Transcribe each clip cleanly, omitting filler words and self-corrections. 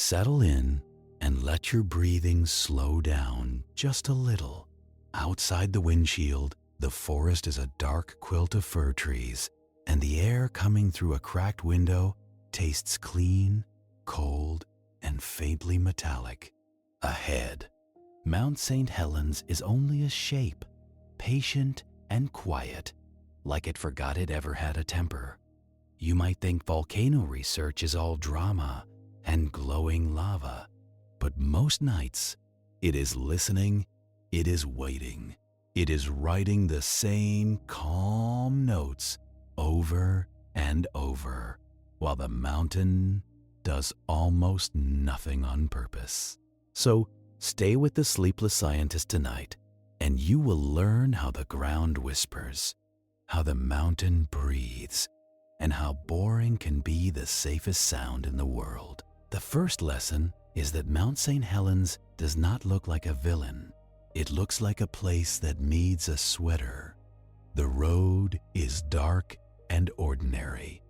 Settle in and let your breathing slow down just a little. Outside the windshield, the forest is a dark quilt of fir trees, and the air coming through a cracked window tastes clean, cold, and faintly metallic. Ahead, Mount St Helens is only a shape, patient and quiet, like it forgot it ever had a temper. You might think volcano research is all drama and glowing lava, but most nights it is listening, it is waiting, it is writing the same calm notes over and over, while the mountain does almost nothing on purpose. So stay with the Sleepless Scientist tonight, and you will learn how the ground whispers, how the mountain breathes, and how boring can be the safest sound in the world. The first lesson is that Mount St Helens does not look like a villain. It looks like a place that needs a sweater. The road is dark and ordinary.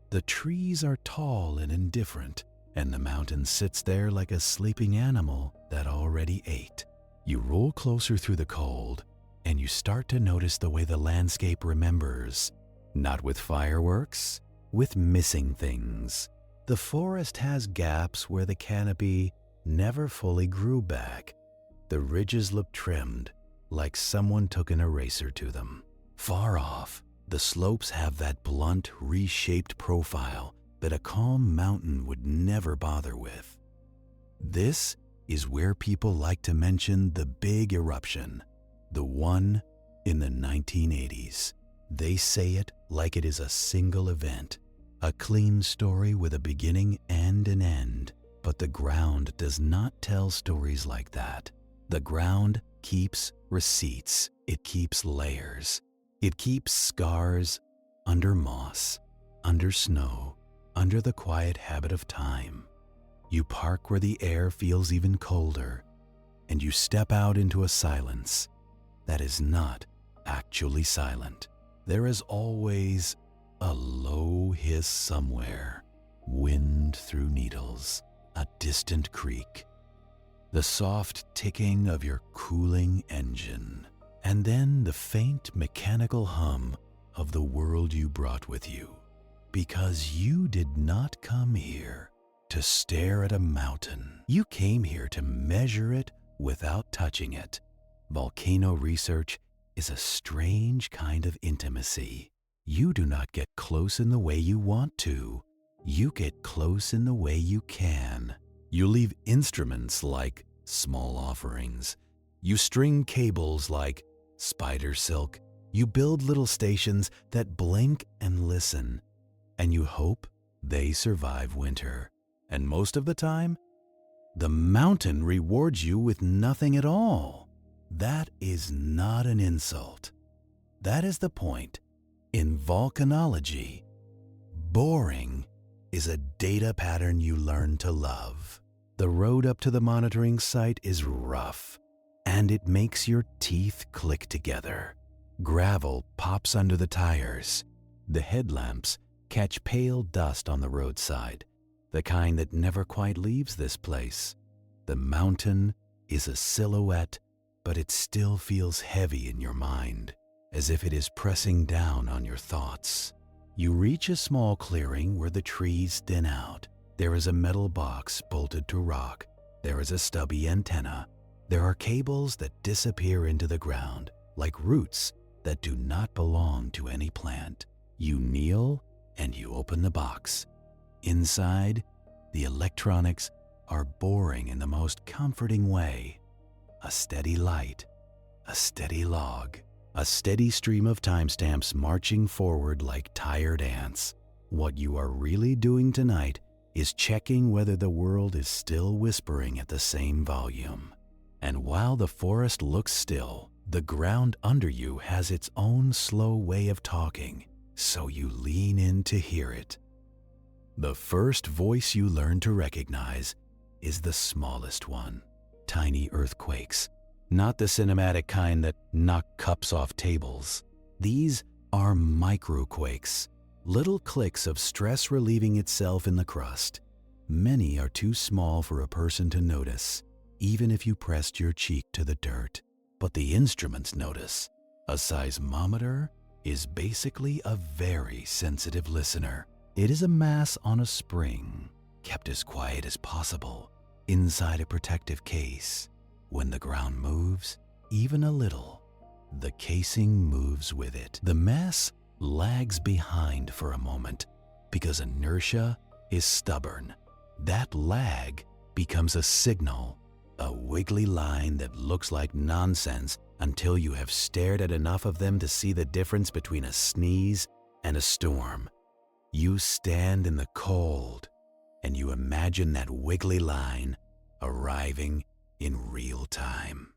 The trees are tall and indifferent, and the mountain sits there like a sleeping animal that already ate. You roll closer through the cold, and you start to notice the way the landscape remembers, not with fireworks, with missing things. The forest has gaps where the canopy never fully grew back. The ridges look trimmed, like someone took an eraser to them. Far off, the slopes have that blunt, reshaped profile that a calm mountain would never bother with. This is where people like to mention the big eruption, the one in the 1980s. They say it like it is a single event, a clean story with a beginning and an end. But the ground does not tell stories like that. The ground keeps receipts. It keeps layers. It keeps scars under moss, under snow, under the quiet habit of time. You park where the air feels even colder, and you step out into a silence that is not actually silent. There is always a low hiss somewhere, wind through needles, a distant creak, the soft ticking of your cooling engine, and then the faint mechanical hum of the world you brought with you. Because you did not come here to stare at a mountain. You came here to measure it without touching it. Volcano research is a strange kind of intimacy. You do not get close in the way you want to. You get close in the way you can. You leave instruments like small offerings. You string cables like spider silk. You build little stations that blink and listen, and you hope they survive winter. And most of the time, the mountain rewards you with nothing at all. That is not an insult. That is the point. In volcanology, boring is a data pattern you learn to love. The road up to the monitoring site is rough, and it makes your teeth click together. Gravel pops under the tires. The headlamps catch pale dust on the roadside, the kind that never quite leaves this place. The mountain is a silhouette, but it still feels heavy in your mind, as if it is pressing down on your thoughts. You reach a small clearing where the trees thin out. There is a metal box bolted to rock. There is a stubby antenna. There are cables that disappear into the ground, like roots that do not belong to any plant. You kneel and you open the box. Inside, the electronics are boring in the most comforting way. A steady light, a steady log, a steady stream of timestamps marching forward like tired ants. What you are really doing tonight is checking whether the world is still whispering at the same volume. And while the forest looks still, the ground under you has its own slow way of talking, so you lean in to hear it. The first voice you learn to recognize is the smallest one. Tiny earthquakes, not the cinematic kind that knock cups off tables. These are microquakes, little clicks of stress relieving itself in the crust. Many are too small for a person to notice, even if you pressed your cheek to the dirt. But the instruments notice. A seismometer is basically a very sensitive listener. It is a mass on a spring, kept as quiet as possible, inside a protective case. When the ground moves, even a little, the casing moves with it. The mass lags behind for a moment because inertia is stubborn. That lag becomes a signal, a wiggly line that looks like nonsense until you have stared at enough of them to see the difference between a sneeze and a storm. You stand in the cold and you imagine that wiggly line arriving in real time.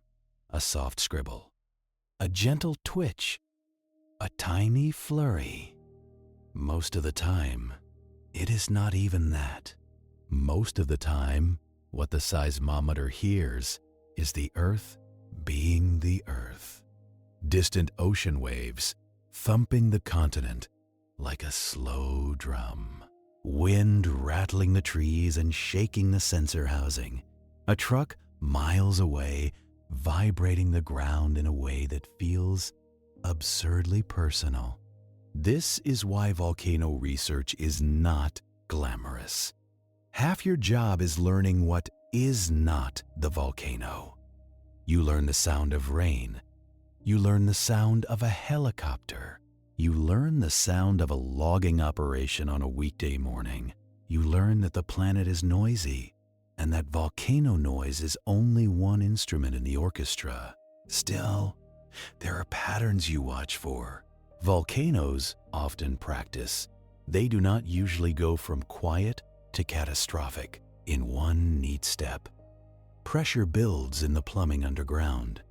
A soft scribble, a gentle twitch, a tiny flurry. Most of the time, it is not even that. Most of the time, what the seismometer hears is the Earth being the Earth. Distant ocean waves thumping the continent like a slow drum. Wind rattling the trees and shaking the sensor housing. A truck miles away vibrating the ground in a way that feels absurdly personal. This is why volcano research is not glamorous. Half your job is learning what is not the volcano. You learn the sound of rain. You learn the sound of a helicopter. You learn the sound of a logging operation on a weekday morning. You learn that the planet is noisy and that volcano noise is only one instrument in the orchestra. Still, there are patterns you watch for. Volcanoes often practice. They do not usually go from quiet to catastrophic in one neat step. Pressure builds in the plumbing underground.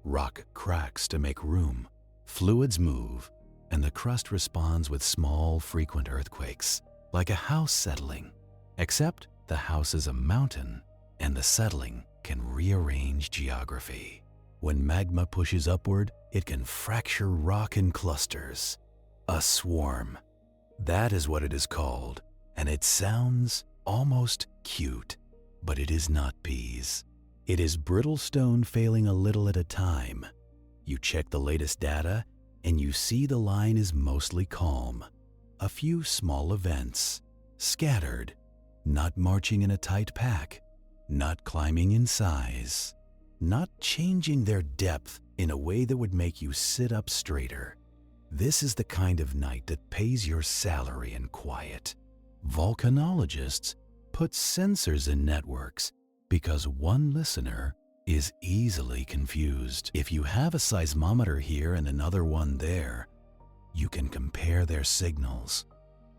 Rock cracks to make room. Fluids move, and the crust responds with small, frequent earthquakes, like a house settling. Except the house is a mountain, and the settling can rearrange geography. When magma pushes upward, it can fracture rock in clusters. A swarm. That is what it is called, and it sounds almost cute, but it is not peas. It is brittle stone failing a little at a time. You check the latest data, and you see the line is mostly calm. A few small events, scattered, not marching in a tight pack, not climbing in size, not changing their depth in a way that would make you sit up straighter. This is the kind of night that pays your salary in quiet. Volcanologists put sensors in networks because one listener is easily confused. If you have a seismometer here and another one there, you can compare their signals.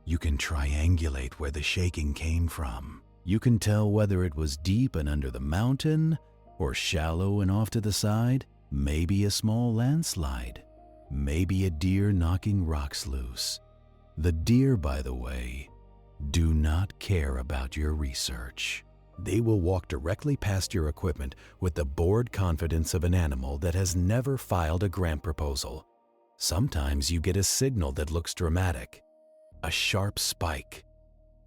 You can triangulate where the shaking came from. You can tell whether it was deep and under the mountain or shallow and off to the side, maybe a small landslide, maybe a deer knocking rocks loose. The deer, by the way, do not care about your research. They will walk directly past your equipment with the bored confidence of an animal that has never filed a grant proposal. Sometimes you get a signal that looks dramatic, a sharp spike,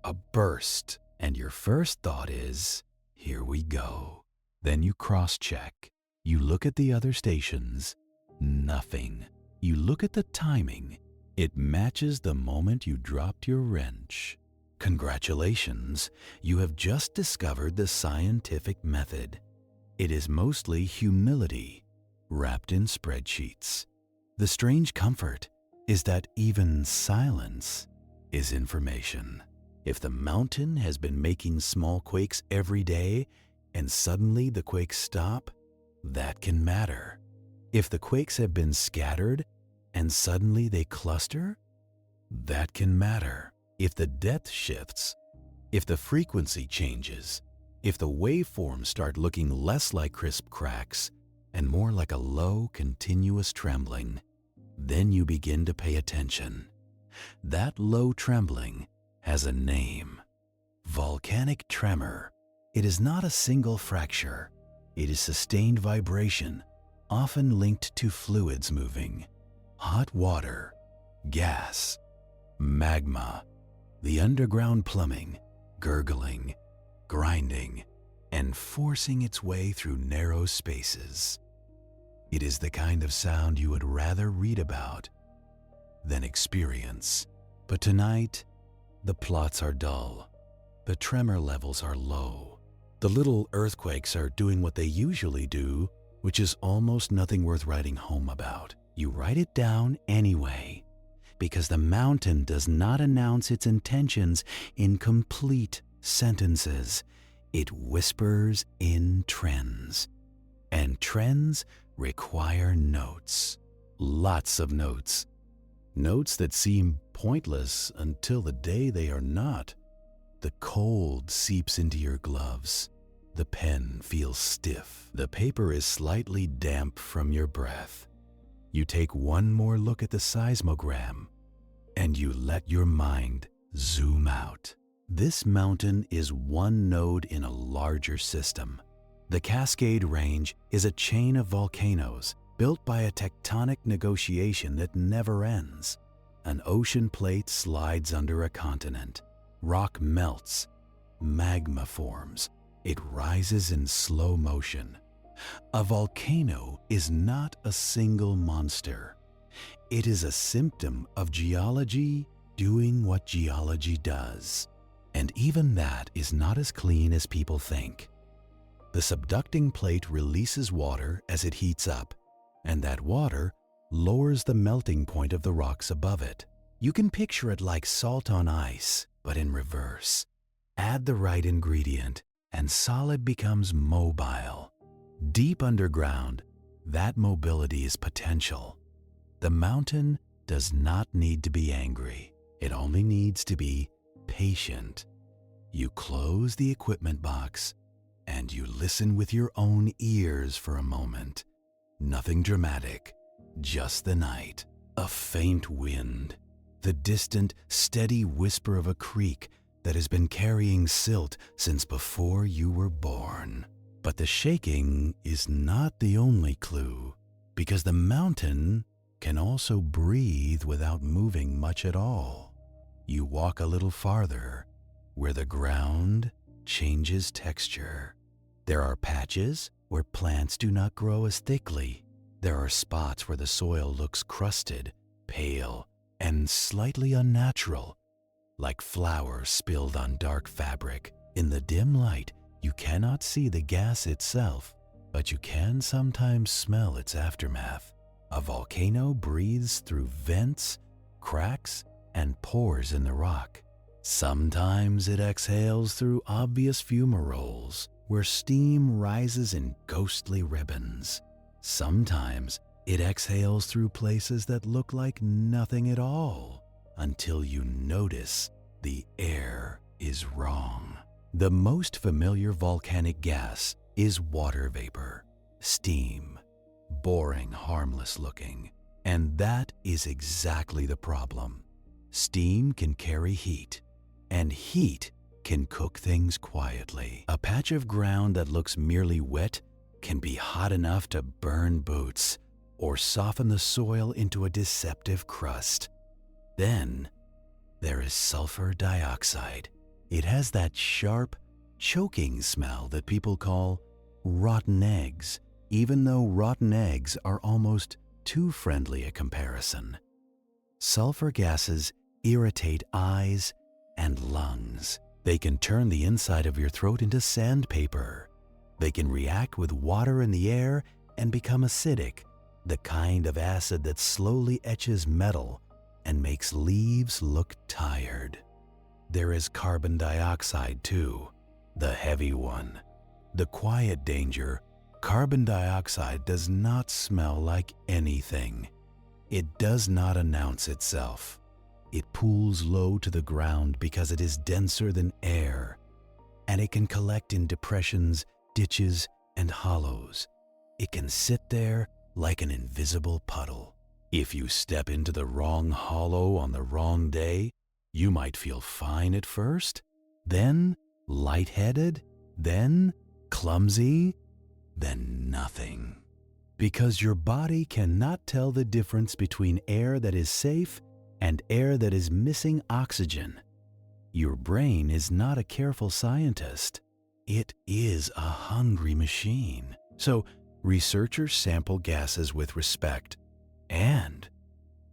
a burst, and your first thought is, here we go. Then you cross-check. You look at the other stations. Nothing. You look at the timing. It matches the moment you dropped your wrench. Congratulations, you have just discovered the scientific method. It is mostly humility, wrapped in spreadsheets. The strange comfort is that even silence is information. If the mountain has been making small quakes every day and suddenly the quakes stop, that can matter. If the quakes have been scattered and suddenly they cluster, that can matter. If the depth shifts, if the frequency changes, if the waveforms start looking less like crisp cracks and more like a low, continuous trembling, then you begin to pay attention. That low trembling has a name: volcanic tremor. It is not a single fracture. It is sustained vibration, often linked to fluids moving. Hot water, gas, magma, the underground plumbing, gurgling, grinding, and forcing its way through narrow spaces. It is the kind of sound you would rather read about than experience. But tonight, the plots are dull. The tremor levels are low. The little earthquakes are doing what they usually do, which is almost nothing worth writing home about. You write it down anyway, because the mountain does not announce its intentions in complete sentences. It whispers in trends. And trends require notes. Lots of notes. Notes that seem pointless until the day they are not. The cold seeps into your gloves. The pen feels stiff. The paper is slightly damp from your breath. You take one more look at the seismogram, and you let your mind zoom out. This mountain is one node in a larger system. The Cascade Range is a chain of volcanoes built by a tectonic negotiation that never ends. An ocean plate slides under a continent. Rock melts. Magma forms. It rises in slow motion. A volcano is not a single monster. It is a symptom of geology doing what geology does. And even that is not as clean as people think. The subducting plate releases water as it heats up, and that water lowers the melting point of the rocks above it. You can picture it like salt on ice, but in reverse. Add the right ingredient, and solid becomes mobile. Deep underground, that mobility is potential. The mountain does not need to be angry. It only needs to be patient. You close the equipment box, and you listen with your own ears for a moment. Nothing dramatic, just the night. A faint wind. The distant, steady whisper of a creek that has been carrying silt since before you were born. But the shaking is not the only clue, because the mountain can also breathe without moving much at all. You walk a little farther, where the ground changes texture. There are patches where plants do not grow as thickly. There are spots where the soil looks crusted, pale, and slightly unnatural, like flowers spilled on dark fabric. In the dim light, you cannot see the gas itself, but you can sometimes smell its aftermath. A volcano breathes through vents, cracks, and pores in the rock. Sometimes it exhales through obvious fumaroles, where steam rises in ghostly ribbons. Sometimes it exhales through places that look like nothing at all, until you notice the air is wrong. The most familiar volcanic gas is water vapor, steam, boring, harmless looking. And that is exactly the problem. Steam can carry heat, and heat can cook things quietly. A patch of ground that looks merely wet can be hot enough to burn boots or soften the soil into a deceptive crust. Then there is sulfur dioxide. It has that sharp, choking smell that people call rotten eggs, even though rotten eggs are almost too friendly a comparison. Sulfur gases irritate eyes and lungs. They can turn the inside of your throat into sandpaper. They can react with water in the air and become acidic, the kind of acid that slowly etches metal and makes leaves look tired. There is carbon dioxide too, the heavy one. The quiet danger, carbon dioxide does not smell like anything. It does not announce itself. It pools low to the ground because it is denser than air, and it can collect in depressions, ditches, and hollows. It can sit there like an invisible puddle. If you step into the wrong hollow on the wrong day, you might feel fine at first, then lightheaded, then clumsy, then nothing. Because your body cannot tell the difference between air that is safe and air that is missing oxygen. Your brain is not a careful scientist. It is a hungry machine. So researchers sample gases with respect and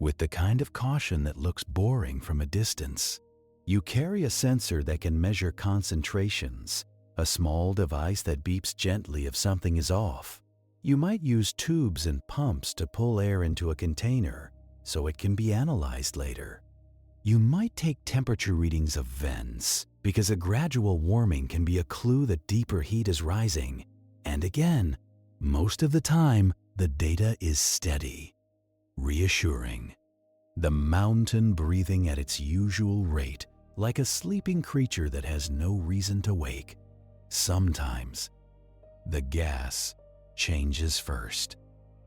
with the kind of caution that looks boring from a distance. You carry a sensor that can measure concentrations, a small device that beeps gently if something is off. You might use tubes and pumps to pull air into a container so it can be analyzed later. You might take temperature readings of vents because a gradual warming can be a clue that deeper heat is rising. And again, most of the time, the data is steady, reassuring. The mountain breathing at its usual rate, like a sleeping creature that has no reason to wake. Sometimes, the gas changes first.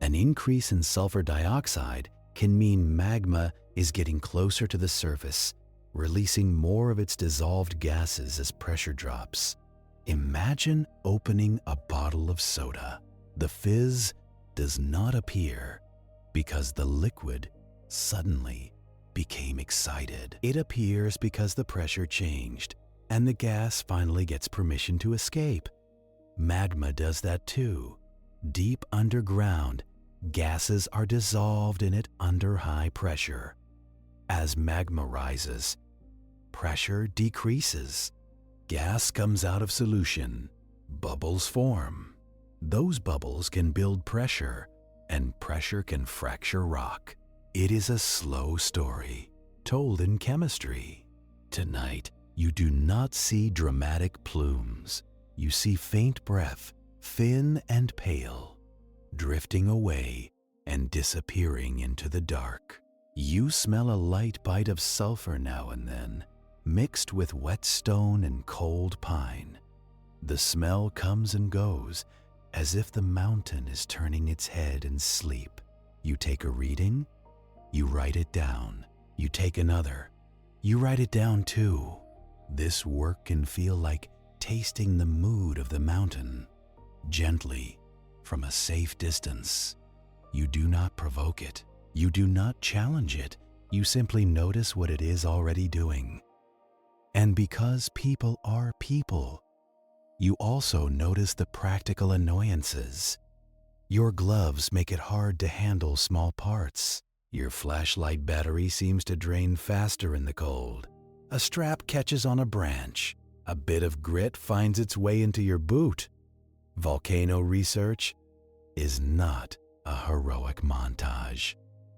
An increase in sulfur dioxide can mean magma is getting closer to the surface, releasing more of its dissolved gases as pressure drops. Imagine opening a bottle of soda. The fizz does not appear because the liquid suddenly became excited. It appears because the pressure changed and the gas finally gets permission to escape. Magma does that too. Deep underground, gases are dissolved in it under high pressure. As magma rises, pressure decreases. Gas comes out of solution. Bubbles form. Those bubbles can build pressure, and pressure can fracture rock. It is a slow story, told in chemistry. Tonight, you do not see dramatic plumes. You see faint breath, thin and pale, drifting away and disappearing into the dark. You smell a light bite of sulfur now and then, mixed with wet stone and cold pine. The smell comes and goes, as if the mountain is turning its head in sleep. You take a reading, you write it down. You take another, you write it down too. This work can feel like tasting the mood of the mountain, gently, from a safe distance. You do not provoke it. You do not challenge it. You simply notice what it is already doing. And because people are people, you also notice the practical annoyances. Your gloves make it hard to handle small parts. Your flashlight battery seems to drain faster in the cold. A strap catches on a branch. A bit of grit finds its way into your boot. Volcano research is not a heroic montage.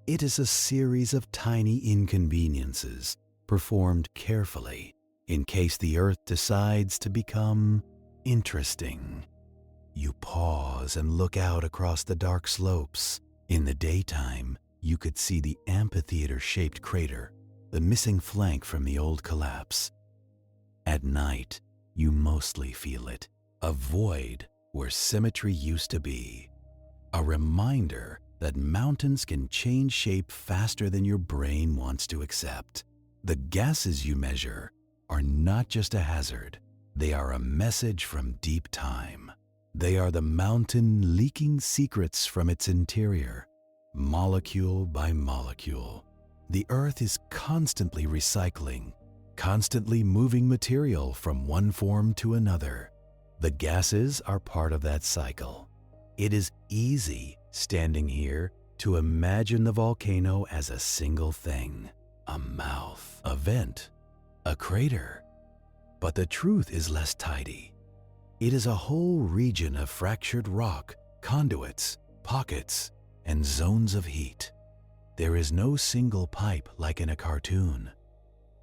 It is a series of tiny inconveniences performed carefully in case the Earth decides to become interesting. You pause and look out across the dark slopes. In the daytime, you could see the amphitheater-shaped crater, the missing flank from the old collapse. At night, you mostly feel it, a void where symmetry used to be, a reminder that mountains can change shape faster than your brain wants to accept. The gases you measure are not just a hazard, they are a message from deep time. They are the mountain leaking secrets from its interior, molecule by molecule. The Earth is constantly recycling, constantly moving material from one form to another. The gases are part of that cycle. It is easy, standing here, to imagine the volcano as a single thing, a mouth, a vent, a crater. But the truth is less tidy. It is a whole region of fractured rock, conduits, pockets, and zones of heat. There is no single pipe like in a cartoon.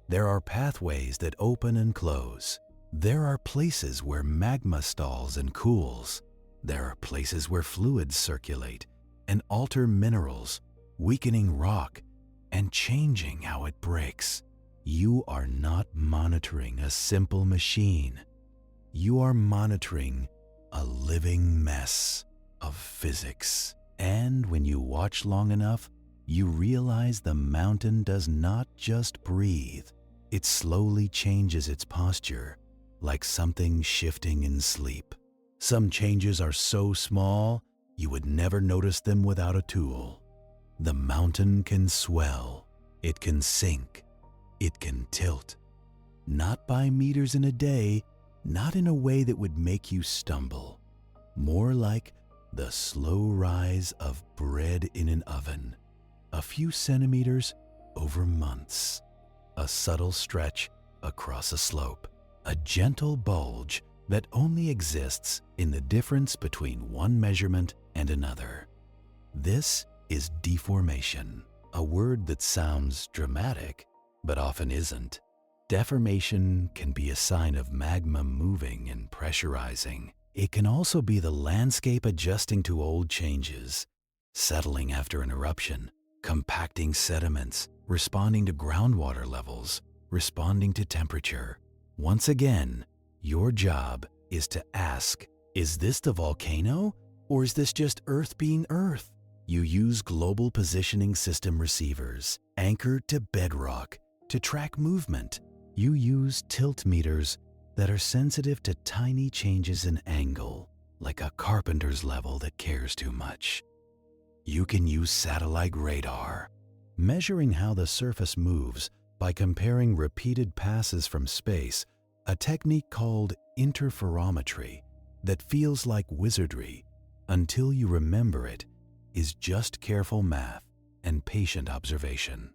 There are pathways that open and close. There are places where magma stalls and cools. There are places where fluids circulate and alter minerals, weakening rock and changing how it breaks. You are not monitoring a simple machine. You are monitoring a living mess of physics. And when you watch long enough, you realize the mountain does not just breathe. It slowly changes its posture, like something shifting in sleep. Some changes are so small, you would never notice them without a tool. The mountain can swell, it can sink, it can tilt. Not by meters in a day, not in a way that would make you stumble, more like the slow rise of bread in an oven, a few centimeters over months, a subtle stretch across a slope, a gentle bulge that only exists in the difference between one measurement and another. This is deformation, a word that sounds dramatic, but often isn't. Deformation can be a sign of magma moving and pressurizing. It can also be the landscape adjusting to old changes, settling after an eruption, compacting sediments, responding to groundwater levels, responding to temperature. Once again, your job is to ask, is this the volcano, or is this just Earth being Earth? You use global positioning system receivers, anchored to bedrock, to track movement. You use tilt meters that are sensitive to tiny changes in angle, like a carpenter's level that cares too much. You can use satellite radar, measuring how the surface moves by comparing repeated passes from space, a technique called interferometry that feels like wizardry until you remember it is just careful math and patient observation.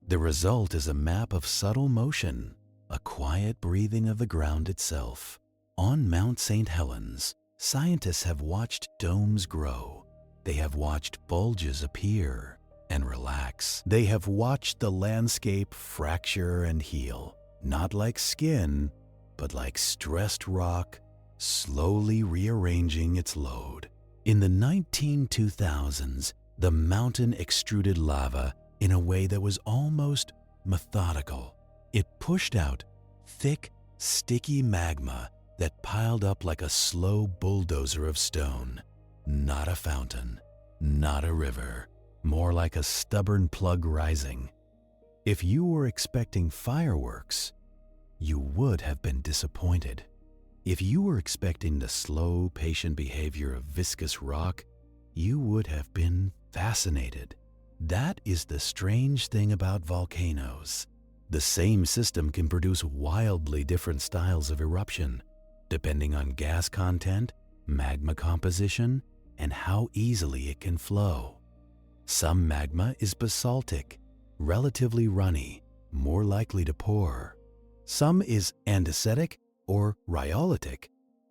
The result is a map of subtle motion, a quiet breathing of the ground itself. On Mount St Helens, scientists have watched domes grow. They have watched bulges appear and relax. They have watched the landscape fracture and heal, not like skin, but like stressed rock, slowly rearranging its load. In the 2000s, the mountain extruded lava in a way that was almost methodical. It pushed out thick, sticky magma that piled up like a slow bulldozer of stone. Not a fountain, not a river, more like a stubborn plug rising. If you were expecting fireworks, you would have been disappointed. If you were expecting the slow, patient behavior of viscous rock, you would have been fascinated. That is the strange thing about volcanoes. The same system can produce wildly different styles of eruption, depending on gas content, magma composition, and how easily it can flow. Some magma is basaltic, relatively runny, more likely to pour. Some is andesitic or rhyolitic,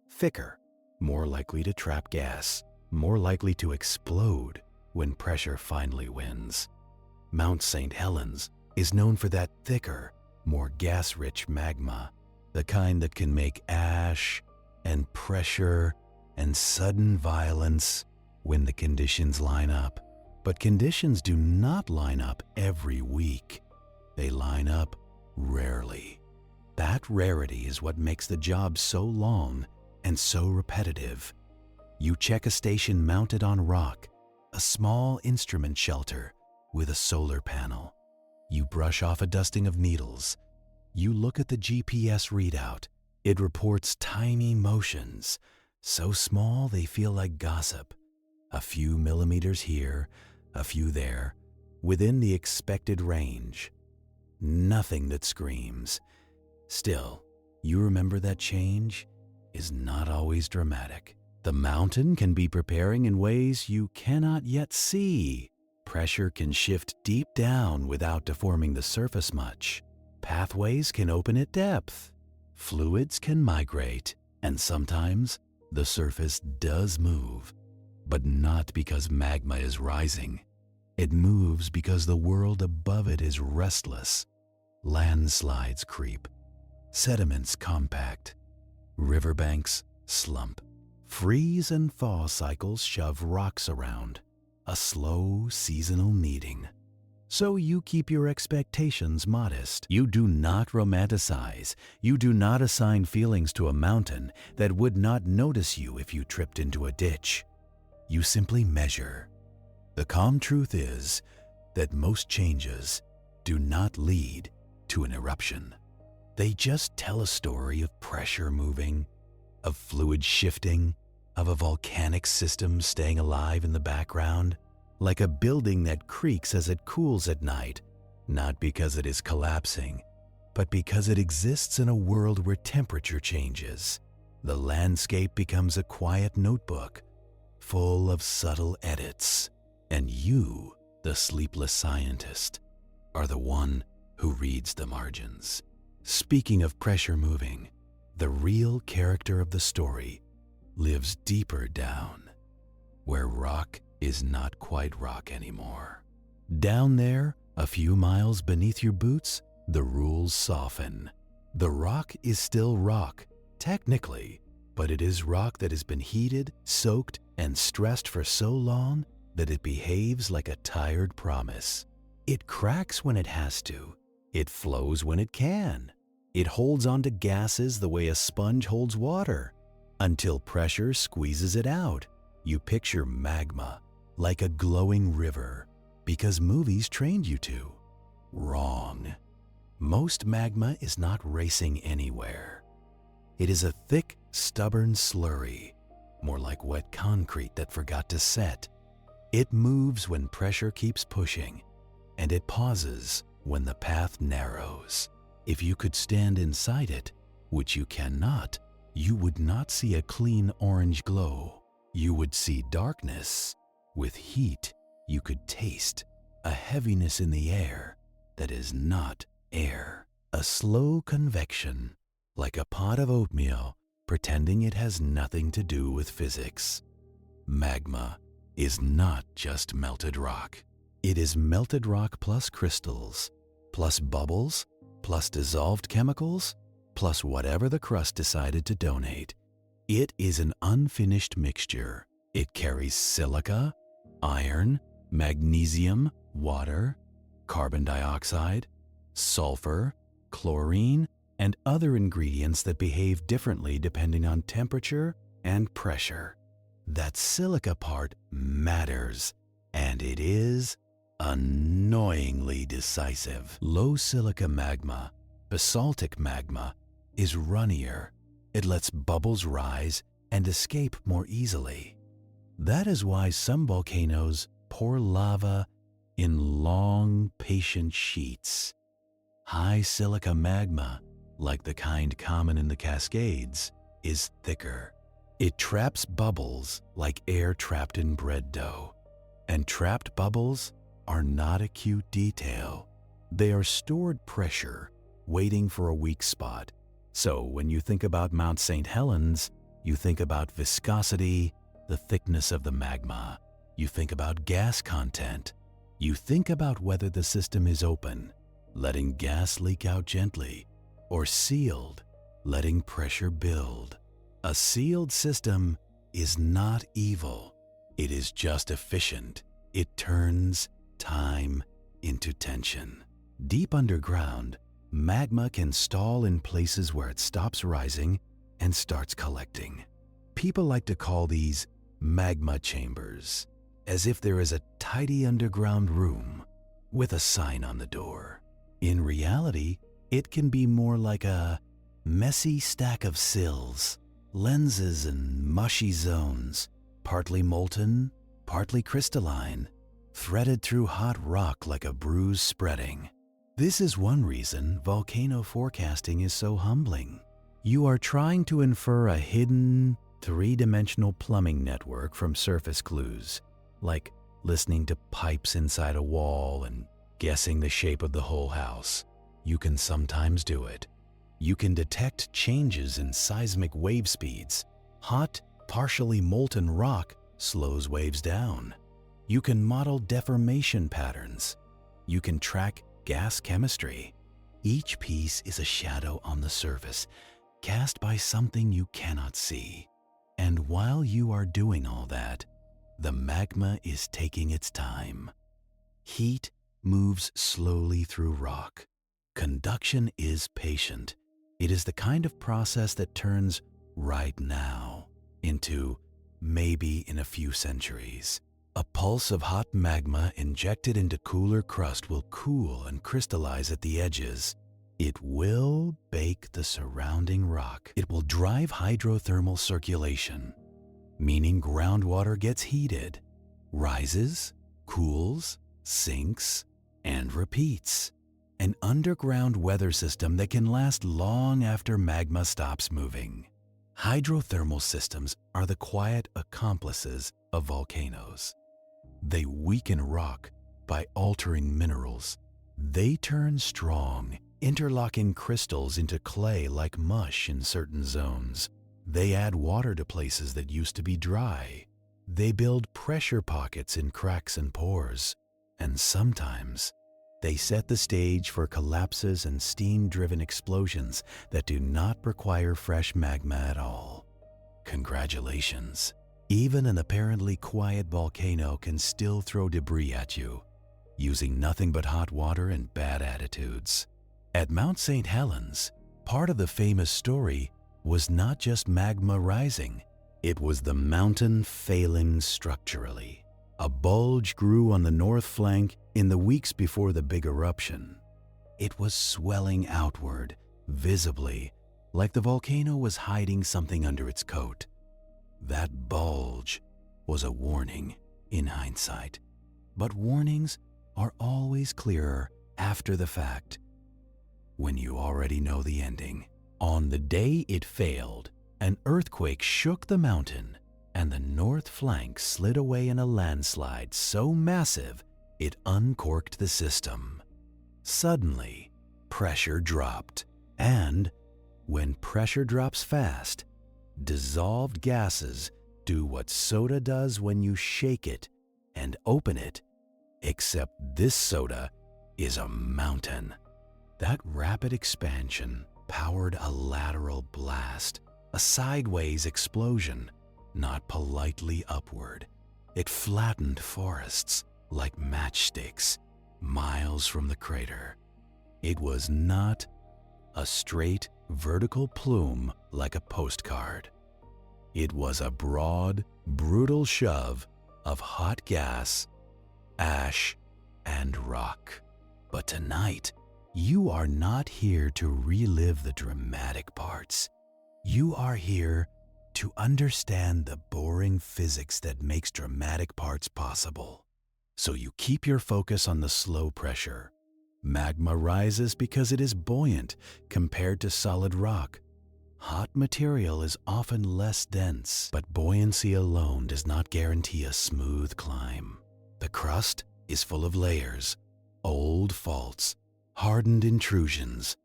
thicker, more likely to trap gas, more likely to explode when pressure finally wins. Mount St Helens is known for that thicker, more gas-rich magma, the kind that can make ash and pressure and sudden violence when the conditions line up. But conditions do not line up every week. They line up rarely. That rarity is what makes the job so long and so repetitive. You check a station mounted on rock, a small instrument shelter with a solar panel. You brush off a dusting of needles. You look at the GPS readout. It reports tiny motions, so small they feel like gossip. A few millimeters here, a few there, within the expected range. Nothing that screams. Still, you remember that change is not always dramatic. The mountain can be preparing in ways you cannot yet see. Pressure can shift deep down without deforming the surface much. Pathways can open at depth. Fluids can migrate, and sometimes the surface does move, but not because magma is rising. It moves because the world above it is restless. Landslides creep. Sediments compact. Riverbanks slump. Freeze and thaw cycles shove rocks around. A slow, seasonal kneading. So you keep your expectations modest. You do not romanticize. You do not assign feelings to a mountain that would not notice you if you tripped into a ditch. You simply measure. The calm truth is that most changes do not lead to an eruption. They just tell a story of pressure moving, of fluid shifting, of a volcanic system staying alive in the background, like a building that creaks as it cools at night, not because it is collapsing, but because it exists in a world where temperature changes. The landscape becomes a quiet notebook, full of subtle edits, and you, the sleepless scientist, are the one who reads the margins. Speaking of pressure moving, the real character of the story lives deeper down, where rock is not quite rock anymore. Down there, a few miles beneath your boots, the rules soften. The rock is still rock, technically, but it is rock that has been heated, soaked, and stressed for so long that it behaves like a tired promise. It cracks when it has to. It flows when it can. It holds onto gases the way a sponge holds water, until pressure squeezes it out. You picture magma like a glowing river because movies trained you to. Wrong. Most magma is not racing anywhere. It is a thick, stubborn slurry, more like wet concrete that forgot to set. It moves when pressure keeps pushing, and it pauses when the path narrows. If you could stand inside it, which you cannot, you would not see a clean orange glow. You would see darkness. With heat, you could taste a heaviness in the air that is not air. A slow convection, like a pot of oatmeal, pretending it has nothing to do with physics. Magma is not just melted rock. It is melted rock plus crystals, plus bubbles, plus dissolved chemicals, plus whatever the crust decided to donate. It is an unfinished mixture. It carries silica, iron, magnesium, water, carbon dioxide, sulfur, chlorine, and other ingredients that behave differently depending on temperature and pressure. That silica part matters, and it is annoyingly decisive. Low silica magma, basaltic magma, is runnier. It lets bubbles rise and escape more easily. That is why some volcanoes pour lava in long, patient sheets. High silica magma, like the kind common in the Cascades, is thicker. It traps bubbles like air trapped in bread dough. And trapped bubbles are not a cute detail. They are stored pressure, waiting for a weak spot. So when you think about Mount St Helens, you think about viscosity, the thickness of the magma. You think about gas content. You think about whether the system is open, letting gas leak out gently, or sealed, letting pressure build. A sealed system is not evil. It is just efficient. It turns time into tension. Deep underground, magma can stall in places where it stops rising and starts collecting. People like to call these magma chambers, as if there is a tidy underground room with a sign on the door. In reality, it can be more like a messy stack of sills, lenses, and mushy zones, partly molten, partly crystalline, threaded through hot rock like a bruise spreading. This is one reason volcano forecasting is so humbling. You are trying to infer a hidden, three-dimensional plumbing network from surface clues, like listening to pipes inside a wall and guessing the shape of the whole house. You can sometimes do it. You can detect changes in seismic wave speeds. Hot, partially molten rock slows waves down. You can model deformation patterns. You can track gas chemistry. Each piece is a shadow on the surface, cast by something you cannot see. And while you are doing all that, the magma is taking its time. Heat moves slowly through rock. Conduction is patient. It is the kind of process that turns right now into maybe in a few centuries. A pulse of hot magma injected into cooler crust will cool and crystallize at the edges. It will bake the surrounding rock. It will drive hydrothermal circulation, meaning groundwater gets heated, rises, cools, sinks, and repeats. an underground weather system that can last long after magma stops moving. Hydrothermal systems are the quiet accomplices of volcanoes. They weaken rock by altering minerals. They turn strong, interlocking crystals into clay like mush in certain zones. They add water to places that used to be dry. They build pressure pockets in cracks and pores. And sometimes, they set the stage for collapses and steam-driven explosions that do not require fresh magma at all. Congratulations! Even an apparently quiet volcano can still throw debris at you, using nothing but hot water and bad attitudes. At Mount St Helens, part of the famous story was not just magma rising, it was the mountain failing structurally. A bulge grew on the north flank in the weeks before the big eruption. It was swelling outward, visibly, like the volcano was hiding something under its coat. That bulge was a warning in hindsight. But warnings are always clearer after the fact, when you already know the ending. On the day it failed, an earthquake shook the mountain, and the north flank slid away in a landslide so massive it uncorked the system. Suddenly, pressure dropped, and when pressure drops fast, dissolved gases do what soda does when you shake it and open it, except this soda is a mountain. That rapid expansion powered a lateral blast, a sideways explosion, not politely upward. It flattened forests like matchsticks miles from the crater. It was not a straight vertical plume like a postcard. It was a broad, brutal shove of hot gas, ash, and rock. But tonight, you are not here to relive the dramatic parts. You are here to understand the boring physics that makes dramatic parts possible. So you keep your focus on the slow pressure. Magma rises because it is buoyant compared to solid rock. Hot material is often less dense, but buoyancy alone does not guarantee a smooth climb. The crust is full of layers, old faults, hardened intrusions,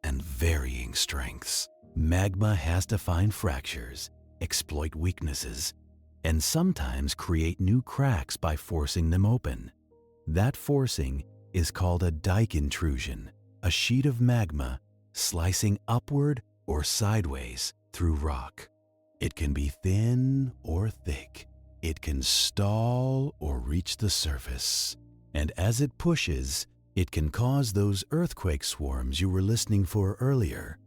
and varying strengths. Magma has to find fractures, exploit weaknesses, and sometimes create new cracks by forcing them open. That forcing is called a dike intrusion, a sheet of magma slicing upward or sideways through rock. It can be thin or thick. It can stall or reach the surface. And as it pushes, it can cause those earthquake swarms you were listening for earlier,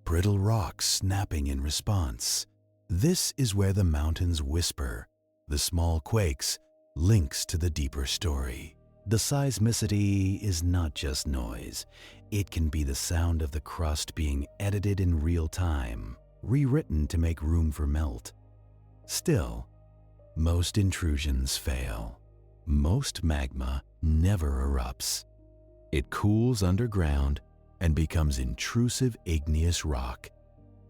brittle rocks snapping in response. This is where the mountains whisper, the small quakes, links to the deeper story. The seismicity is not just noise. It can be the sound of the crust being edited in real time, rewritten to make room for melt. Still, most intrusions fail. Most magma never erupts. It cools underground and becomes intrusive igneous rock.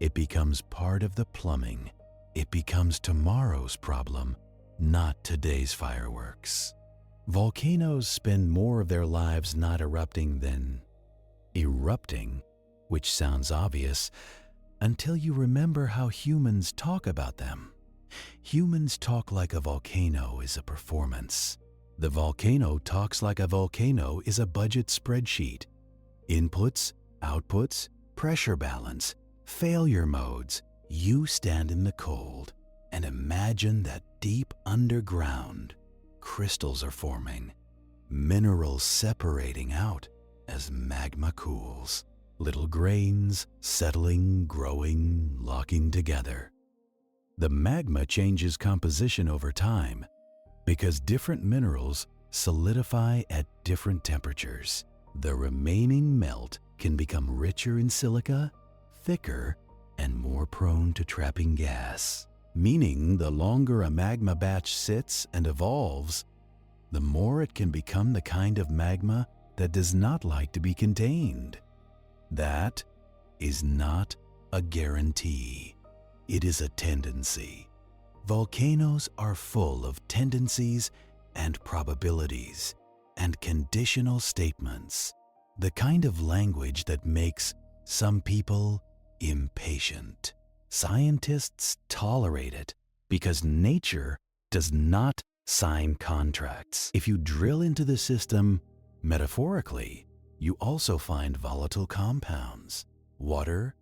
It becomes part of the plumbing. It becomes tomorrow's problem, not today's fireworks. Volcanoes spend more of their lives not erupting than erupting, which sounds obvious until you remember how humans talk about them. Humans talk like a volcano is a performance. The volcano talks like a volcano is a budget spreadsheet. Inputs, outputs, pressure balance, failure modes. You stand in the cold and imagine that deep underground, crystals are forming, minerals separating out as magma cools. Little grains settling, growing, locking together. The magma changes composition over time because different minerals solidify at different temperatures. The remaining melt can become richer in silica, thicker, and more prone to trapping gas. Meaning the longer a magma batch sits and evolves, the more it can become the kind of magma that does not like to be contained. That is not a guarantee. It is a tendency. Volcanoes are full of tendencies and probabilities and conditional statements, the kind of language that makes some people impatient. Scientists tolerate it because nature does not sign contracts. If you drill into the system, metaphorically, you also find volatile compounds, water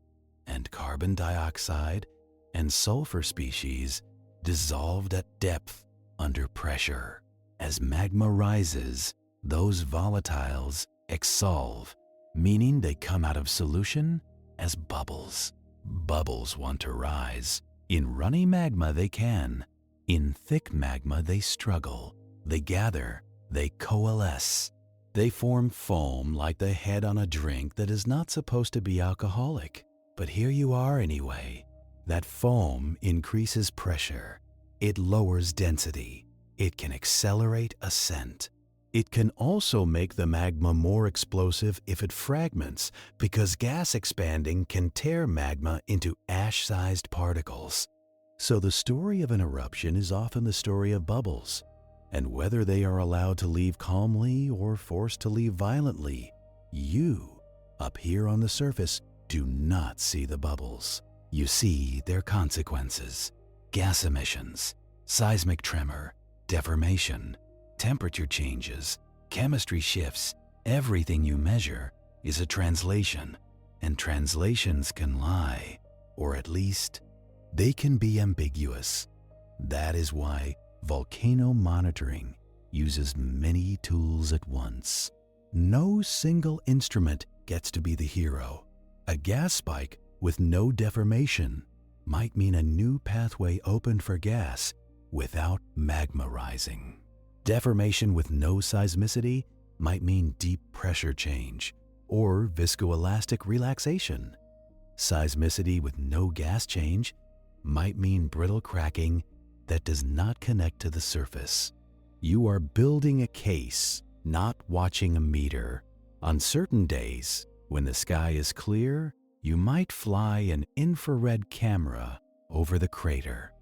and carbon dioxide and sulfur species dissolved at depth under pressure. As magma rises, those volatiles exsolve, meaning they come out of solution as bubbles. Bubbles want to rise. In runny magma they can. In thick magma they struggle. They gather. They coalesce. They form foam like the head on a drink that is not supposed to be alcoholic. But here you are anyway. That foam increases pressure. It lowers density. It can accelerate ascent. It can also make the magma more explosive if it fragments, because gas expanding can tear magma into ash-sized particles. So the story of an eruption is often the story of bubbles, and whether they are allowed to leave calmly or forced to leave violently, you, up here on the surface, do not see the bubbles. You see their consequences: gas emissions, seismic tremor, deformation, temperature changes, chemistry shifts. Everything you measure is a translation, and translations can lie, or at least they can be ambiguous. That is why volcano monitoring uses many tools at once. No single instrument gets to be the hero. A gas spike with no deformation might mean a new pathway opened for gas without magma rising. Deformation with no seismicity might mean deep pressure change or viscoelastic relaxation. Seismicity with no gas change might mean brittle cracking that does not connect to the surface. You are building a case, not watching a meter. On certain days, when the sky is clear, you might fly an infrared camera over the crater.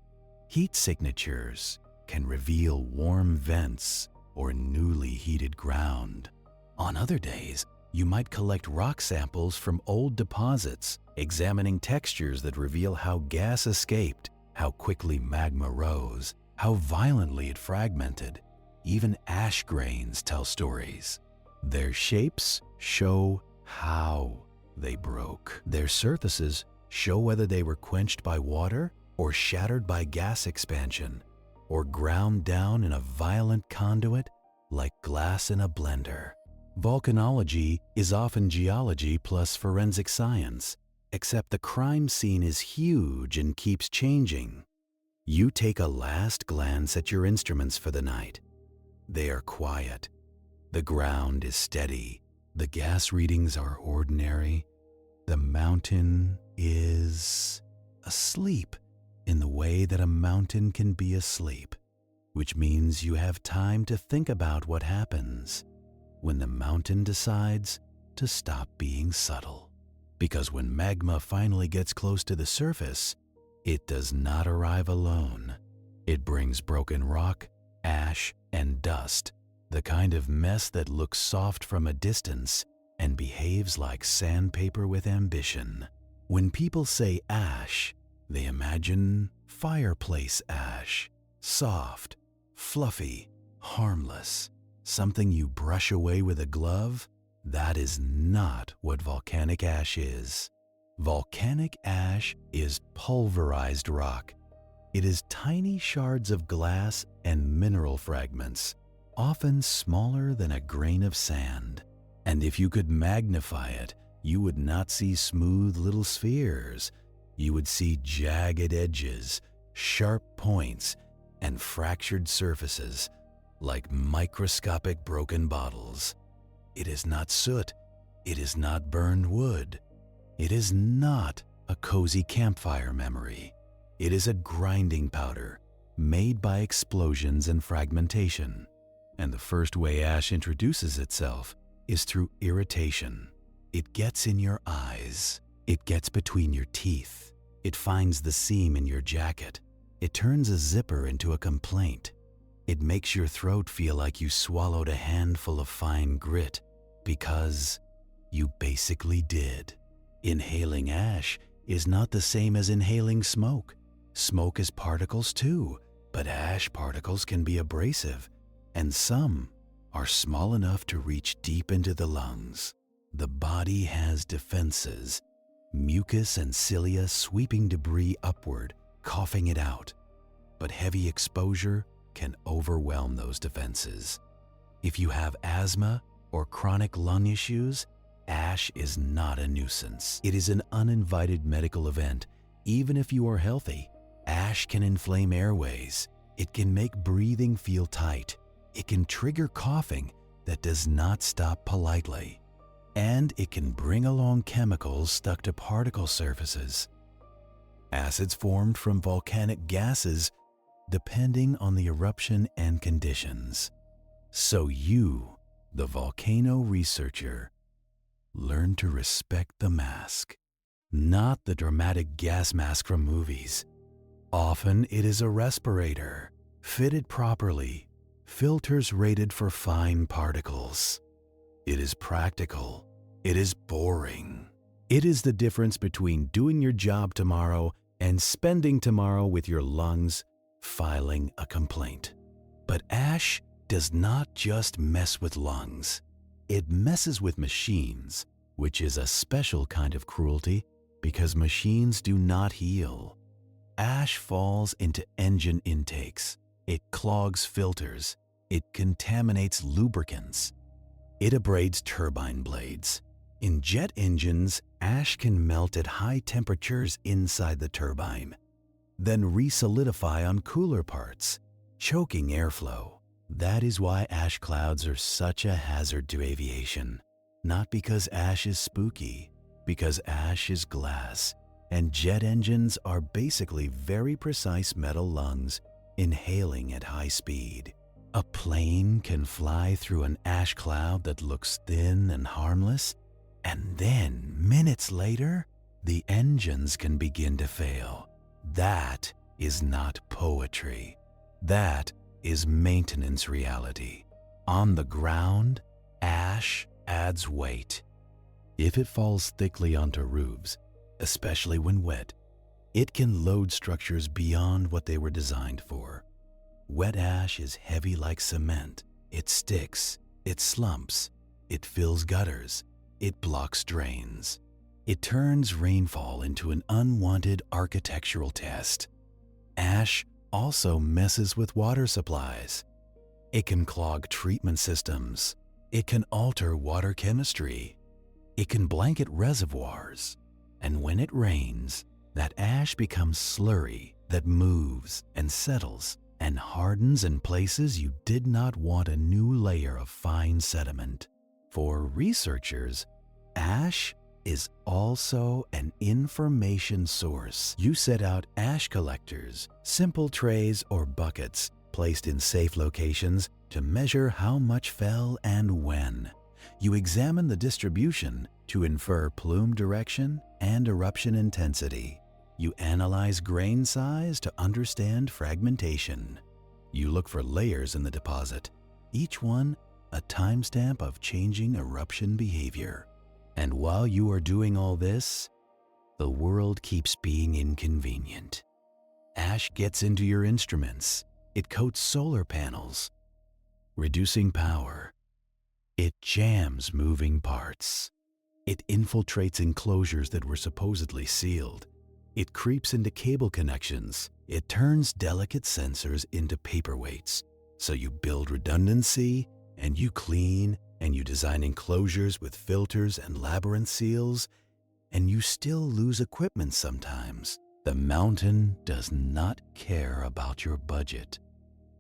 Heat signatures can reveal warm vents or newly heated ground. On other days, you might collect rock samples from old deposits, examining textures that reveal how gas escaped, how quickly magma rose, how violently it fragmented. Even ash grains tell stories. Their shapes show how they broke. Their surfaces show whether they were quenched by water or shattered by gas expansion, or ground down in a violent conduit like glass in a blender. Volcanology is often geology plus forensic science, except the crime scene is huge and keeps changing. You take a last glance at your instruments for the night. They are quiet. The ground is steady. The gas readings are ordinary. The mountain is asleep in the way that a mountain can be asleep, which means you have time to think about what happens when the mountain decides to stop being subtle. Because when magma finally gets close to the surface, it does not arrive alone. It brings broken rock, ash, and dust, the kind of mess that looks soft from a distance and behaves like sandpaper with ambition. When people say ash, they imagine fireplace ash, soft, fluffy, harmless, something you brush away with a glove. That is not what volcanic ash is. Volcanic ash is pulverized rock. It is tiny shards of glass and mineral fragments, often smaller than a grain of sand. And if you could magnify it, you would not see smooth little spheres. You would see jagged edges, sharp points, and fractured surfaces, like microscopic broken bottles. It is not soot. It is not burned wood. It is not a cozy campfire memory. It is a grinding powder made by explosions and fragmentation. And the first way ash introduces itself is through irritation. It gets in your eyes. It gets between your teeth. It finds the seam in your jacket. It turns a zipper into a complaint. It makes your throat feel like you swallowed a handful of fine grit because you basically did. Inhaling ash is not the same as inhaling smoke. Smoke is particles too, but ash particles can be abrasive, and some are small enough to reach deep into the lungs. The body has defenses, mucus and cilia sweeping debris upward, coughing it out. But heavy exposure can overwhelm those defenses. If you have asthma or chronic lung issues, ash is not a nuisance. It is an uninvited medical event. Even if you are healthy, ash can inflame airways. It can make breathing feel tight. It can trigger coughing that does not stop politely. And it can bring along chemicals stuck to particle surfaces. Acids formed from volcanic gases depending on the eruption and conditions. So you, the volcano researcher, learn to respect the mask, not the dramatic gas mask from movies. Often it is a respirator, fitted properly, filters rated for fine particles. It is practical. It is boring. It is the difference between doing your job tomorrow and spending tomorrow with your lungs filing a complaint. But ash does not just mess with lungs. It messes with machines, which is a special kind of cruelty because machines do not heal. Ash falls into engine intakes. It clogs filters. It contaminates lubricants. It abrades turbine blades. In jet engines, ash can melt at high temperatures inside the turbine, then re-solidify on cooler parts, choking airflow. That is why ash clouds are such a hazard to aviation. Not because ash is spooky, because ash is glass, and jet engines are basically very precise metal lungs inhaling at high speed. A plane can fly through an ash cloud that looks thin and harmless, and then, minutes later, the engines can begin to fail. That is not poetry. That is maintenance reality. On the ground, ash adds weight. If it falls thickly onto roofs, especially when wet, it can load structures beyond what they were designed for. Wet ash is heavy like cement. It sticks, it slumps, it fills gutters, it blocks drains. It turns rainfall into an unwanted architectural test. Ash also messes with water supplies. It can clog treatment systems. It can alter water chemistry. It can blanket reservoirs. And when it rains, that ash becomes slurry that moves and settles and hardens in places you did not want a new layer of fine sediment. For researchers, ash is also an information source. You set out ash collectors, simple trays or buckets placed in safe locations to measure how much fell and when. You examine the distribution to infer plume direction and eruption intensity. You analyze grain size to understand fragmentation. You look for layers in the deposit, each one a timestamp of changing eruption behavior. And while you are doing all this, the world keeps being inconvenient. Ash gets into your instruments. It coats solar panels, reducing power. It jams moving parts. It infiltrates enclosures that were supposedly sealed. It creeps into cable connections. It turns delicate sensors into paperweights. So you build redundancy, and you clean, and you design enclosures with filters and labyrinth seals, and you still lose equipment sometimes. The mountain does not care about your budget.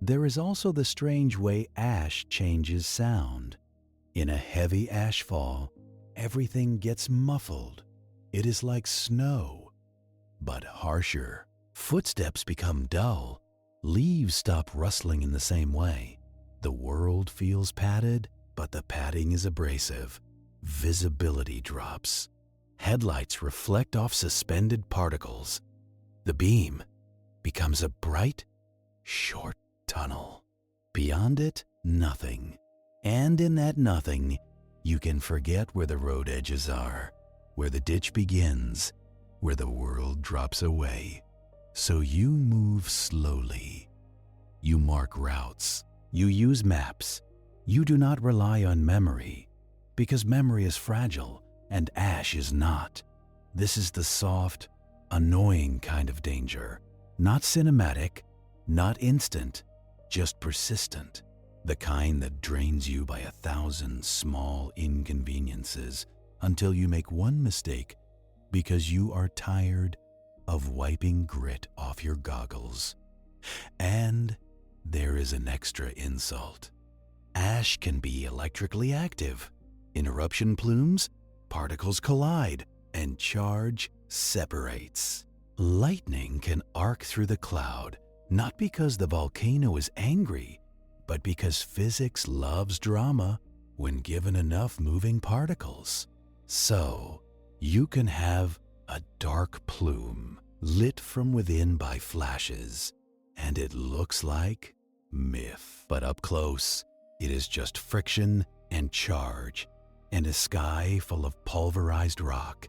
There is also the strange way ash changes sound. In a heavy ash fall, everything gets muffled. It is like snow, but harsher. Footsteps become dull. Leaves stop rustling in the same way. The world feels padded, but the padding is abrasive. Visibility drops. Headlights reflect off suspended particles. The beam becomes a bright, short tunnel. Beyond it, nothing. And in that nothing, you can forget where the road edges are, where the ditch begins, where the world drops away. So you move slowly. You mark routes. You use maps. You do not rely on memory, because memory is fragile and ash is not. This is the soft, annoying kind of danger. Not cinematic, not instant, just persistent. The kind that drains you by 1,000 small inconveniences until you make one mistake because you are tired of wiping grit off your goggles. And there is an extra insult. Ash can be electrically active. In eruption plumes, particles collide and charge separates. Lightning can arc through the cloud, not because the volcano is angry, but because physics loves drama when given enough moving particles. So, you can have a dark plume lit from within by flashes, and it looks like myth. But up close, it is just friction and charge, and a sky full of pulverized rock.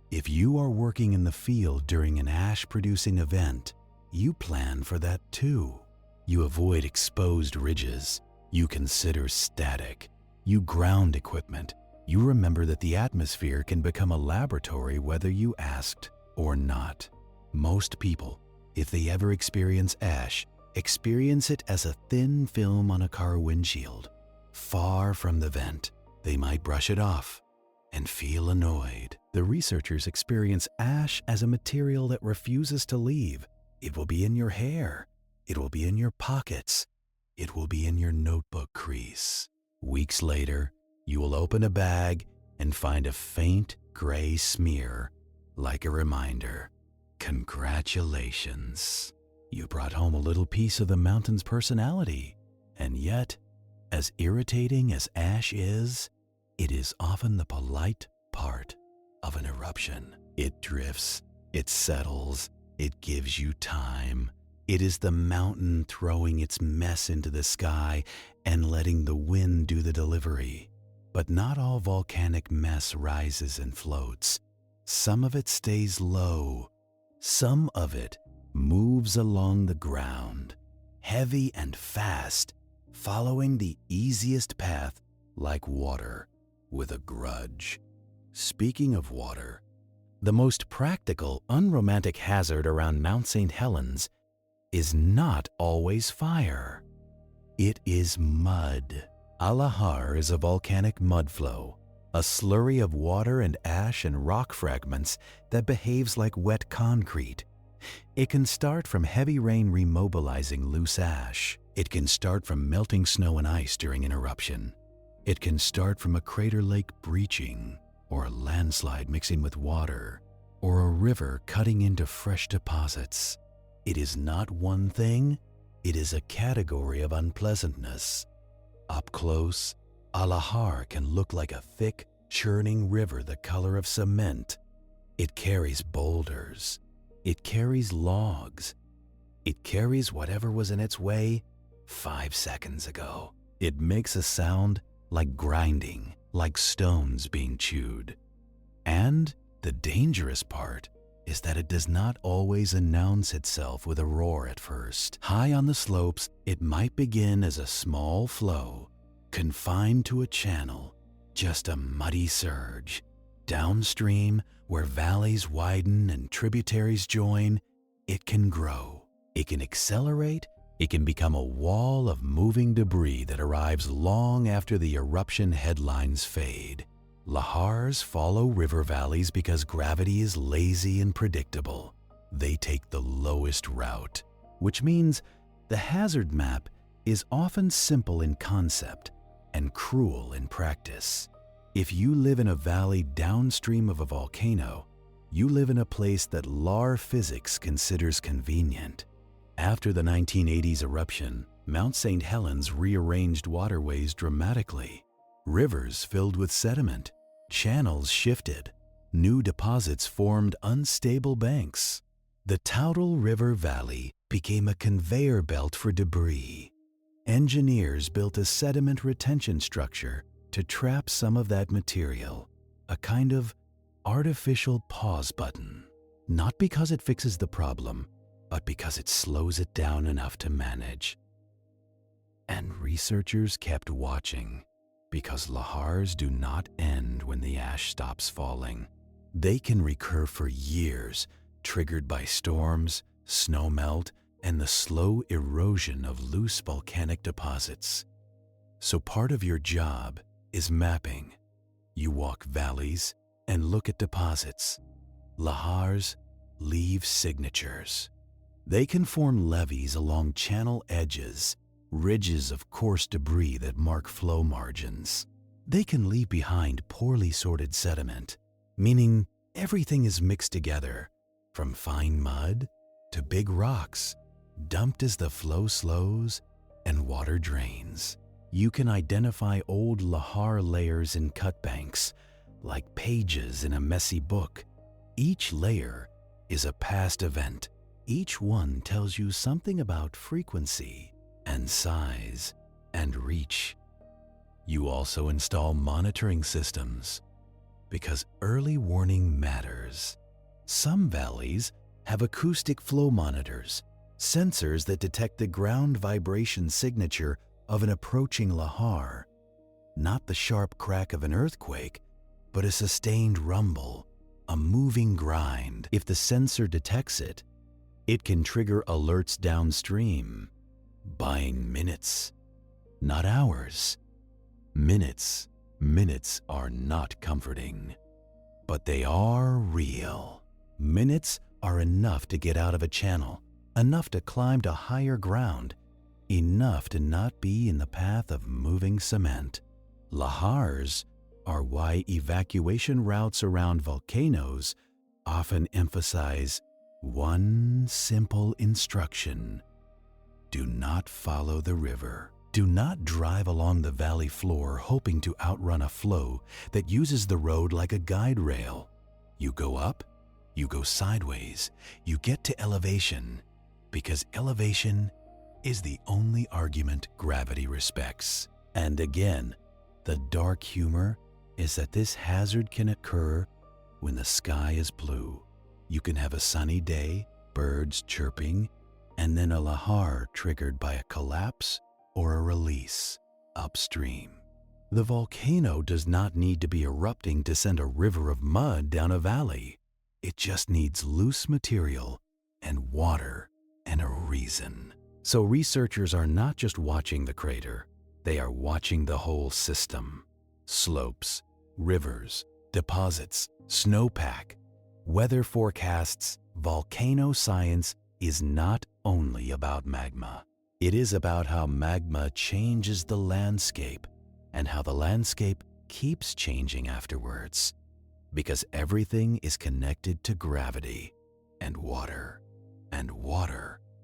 If you are working in the field during an ash-producing event, you plan for that too. You avoid exposed ridges. You consider static. You ground equipment. You remember that the atmosphere can become a laboratory whether you asked or not. Most people, if they ever experience ash, experience it as a thin film on a car windshield. Far from the vent, they might brush it off and feel annoyed. The researchers experience ash as a material that refuses to leave. It will be in your hair. It will be in your pockets. It will be in your notebook crease. Weeks later, you will open a bag and find a faint gray smear, like a reminder. Congratulations. You brought home a little piece of the mountain's personality. And yet, as irritating as ash is, it is often the polite part of an eruption. It drifts, it settles, it gives you time. It is the mountain throwing its mess into the sky and letting the wind do the delivery. But not all volcanic mess rises and floats. Some of it stays low. Some of it moves along the ground, heavy and fast, following the easiest path like water with a grudge. Speaking of water, the most practical, unromantic hazard around Mount St Helens is not always fire. It is mud. A lahar is a volcanic mudflow, a slurry of water and ash and rock fragments that behaves like wet concrete. It can start from heavy rain remobilizing loose ash. It can start from melting snow and ice during an eruption. It can start from a crater lake breaching, or a landslide mixing with water, or a river cutting into fresh deposits. It is not one thing, it is a category of unpleasantness. Up close, a lahar can look like a thick, churning river the color of cement. It carries boulders. It carries logs. It carries whatever was in its way 5 seconds ago. It makes a sound like grinding, like stones being chewed. And the dangerous part is that it does not always announce itself with a roar at first. High on the slopes, it might begin as a small flow, confined to a channel, just a muddy surge. Downstream, where valleys widen and tributaries join, it can grow. It can accelerate. It can become a wall of moving debris that arrives long after the eruption headlines fade. Lahars follow river valleys because gravity is lazy and predictable. They take the lowest route, which means the hazard map is often simple in concept and cruel in practice. If you live in a valley downstream of a volcano, you live in a place that Lahr physics considers convenient. After the 1980s eruption, Mount St Helens rearranged waterways dramatically. Rivers filled with sediment, channels shifted, new deposits formed unstable banks. The Toutle River Valley became a conveyor belt for debris. Engineers built a sediment retention structure to trap some of that material, a kind of artificial pause button. Not because it fixes the problem, but because it slows it down enough to manage. And researchers kept watching, because lahars do not end when the ash stops falling. They can recur for years, triggered by storms, snowmelt, and the slow erosion of loose volcanic deposits. So part of your job is mapping. You walk valleys and look at deposits. Lahars leave signatures. They can form levees along channel edges, ridges of coarse debris that mark flow margins. They can leave behind poorly sorted sediment, meaning everything is mixed together, from fine mud to big rocks, dumped as the flow slows and water drains. You can identify old lahar layers in cut banks, like pages in a messy book. Each layer is a past event. Each one tells you something about frequency and size and reach. You also install monitoring systems, because early warning matters. Some valleys have acoustic flow monitors, sensors that detect the ground vibration signature of an approaching lahar. Not the sharp crack of an earthquake, but a sustained rumble, a moving grind. If the sensor detects it, it can trigger alerts downstream, buying minutes, not hours. Minutes are not comforting, but they are real. Minutes are enough to get out of a channel, enough to climb to higher ground, enough to not be in the path of moving cement. Lahars are why evacuation routes around volcanoes often emphasize one simple instruction: do not follow the river. Do not drive along the valley floor hoping to outrun a flow that uses the road like a guide rail. You go up, you go sideways, you get to elevation, because elevation is the only argument gravity respects. And again, the dark humor is that this hazard can occur when the sky is blue. You can have a sunny day, birds chirping, and then a lahar triggered by a collapse or a release upstream. The volcano does not need to be erupting to send a river of mud down a valley. It just needs loose material and water and a reason. So researchers are not just watching the crater, they are watching the whole system. Slopes, rivers, deposits, snowpack, weather forecasts. Volcano science is not only about magma. It is about how magma changes the landscape and how the landscape keeps changing afterwards. Because everything is connected to gravity and water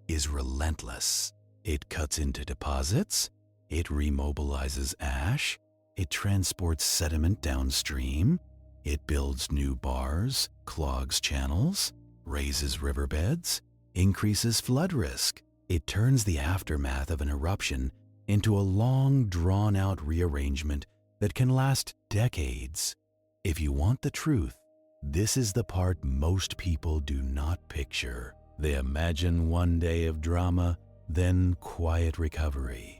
is relentless. It cuts into deposits, it remobilizes ash, it transports sediment downstream, it builds new bars, clogs channels, raises riverbeds, increases flood risk. It turns the aftermath of an eruption into a long, drawn-out rearrangement that can last decades. If you want the truth, this is the part most people do not picture. They imagine one day of drama, then quiet recovery.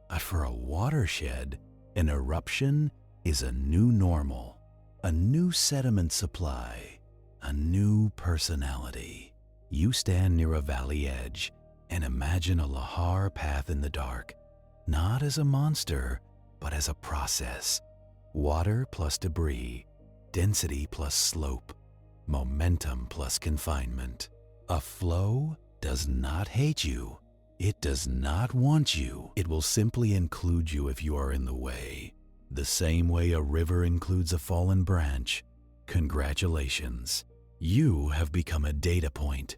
But for a watershed, an eruption is a new normal, a new sediment supply, a new personality. You stand near a valley edge and imagine a lahar path in the dark, not as a monster, but as a process. Water plus debris, density plus slope, momentum plus confinement. A flow does not hate you. It does not want you. It will simply include you if you are in the way. The same way a river includes a fallen branch. Congratulations, you have become a data point.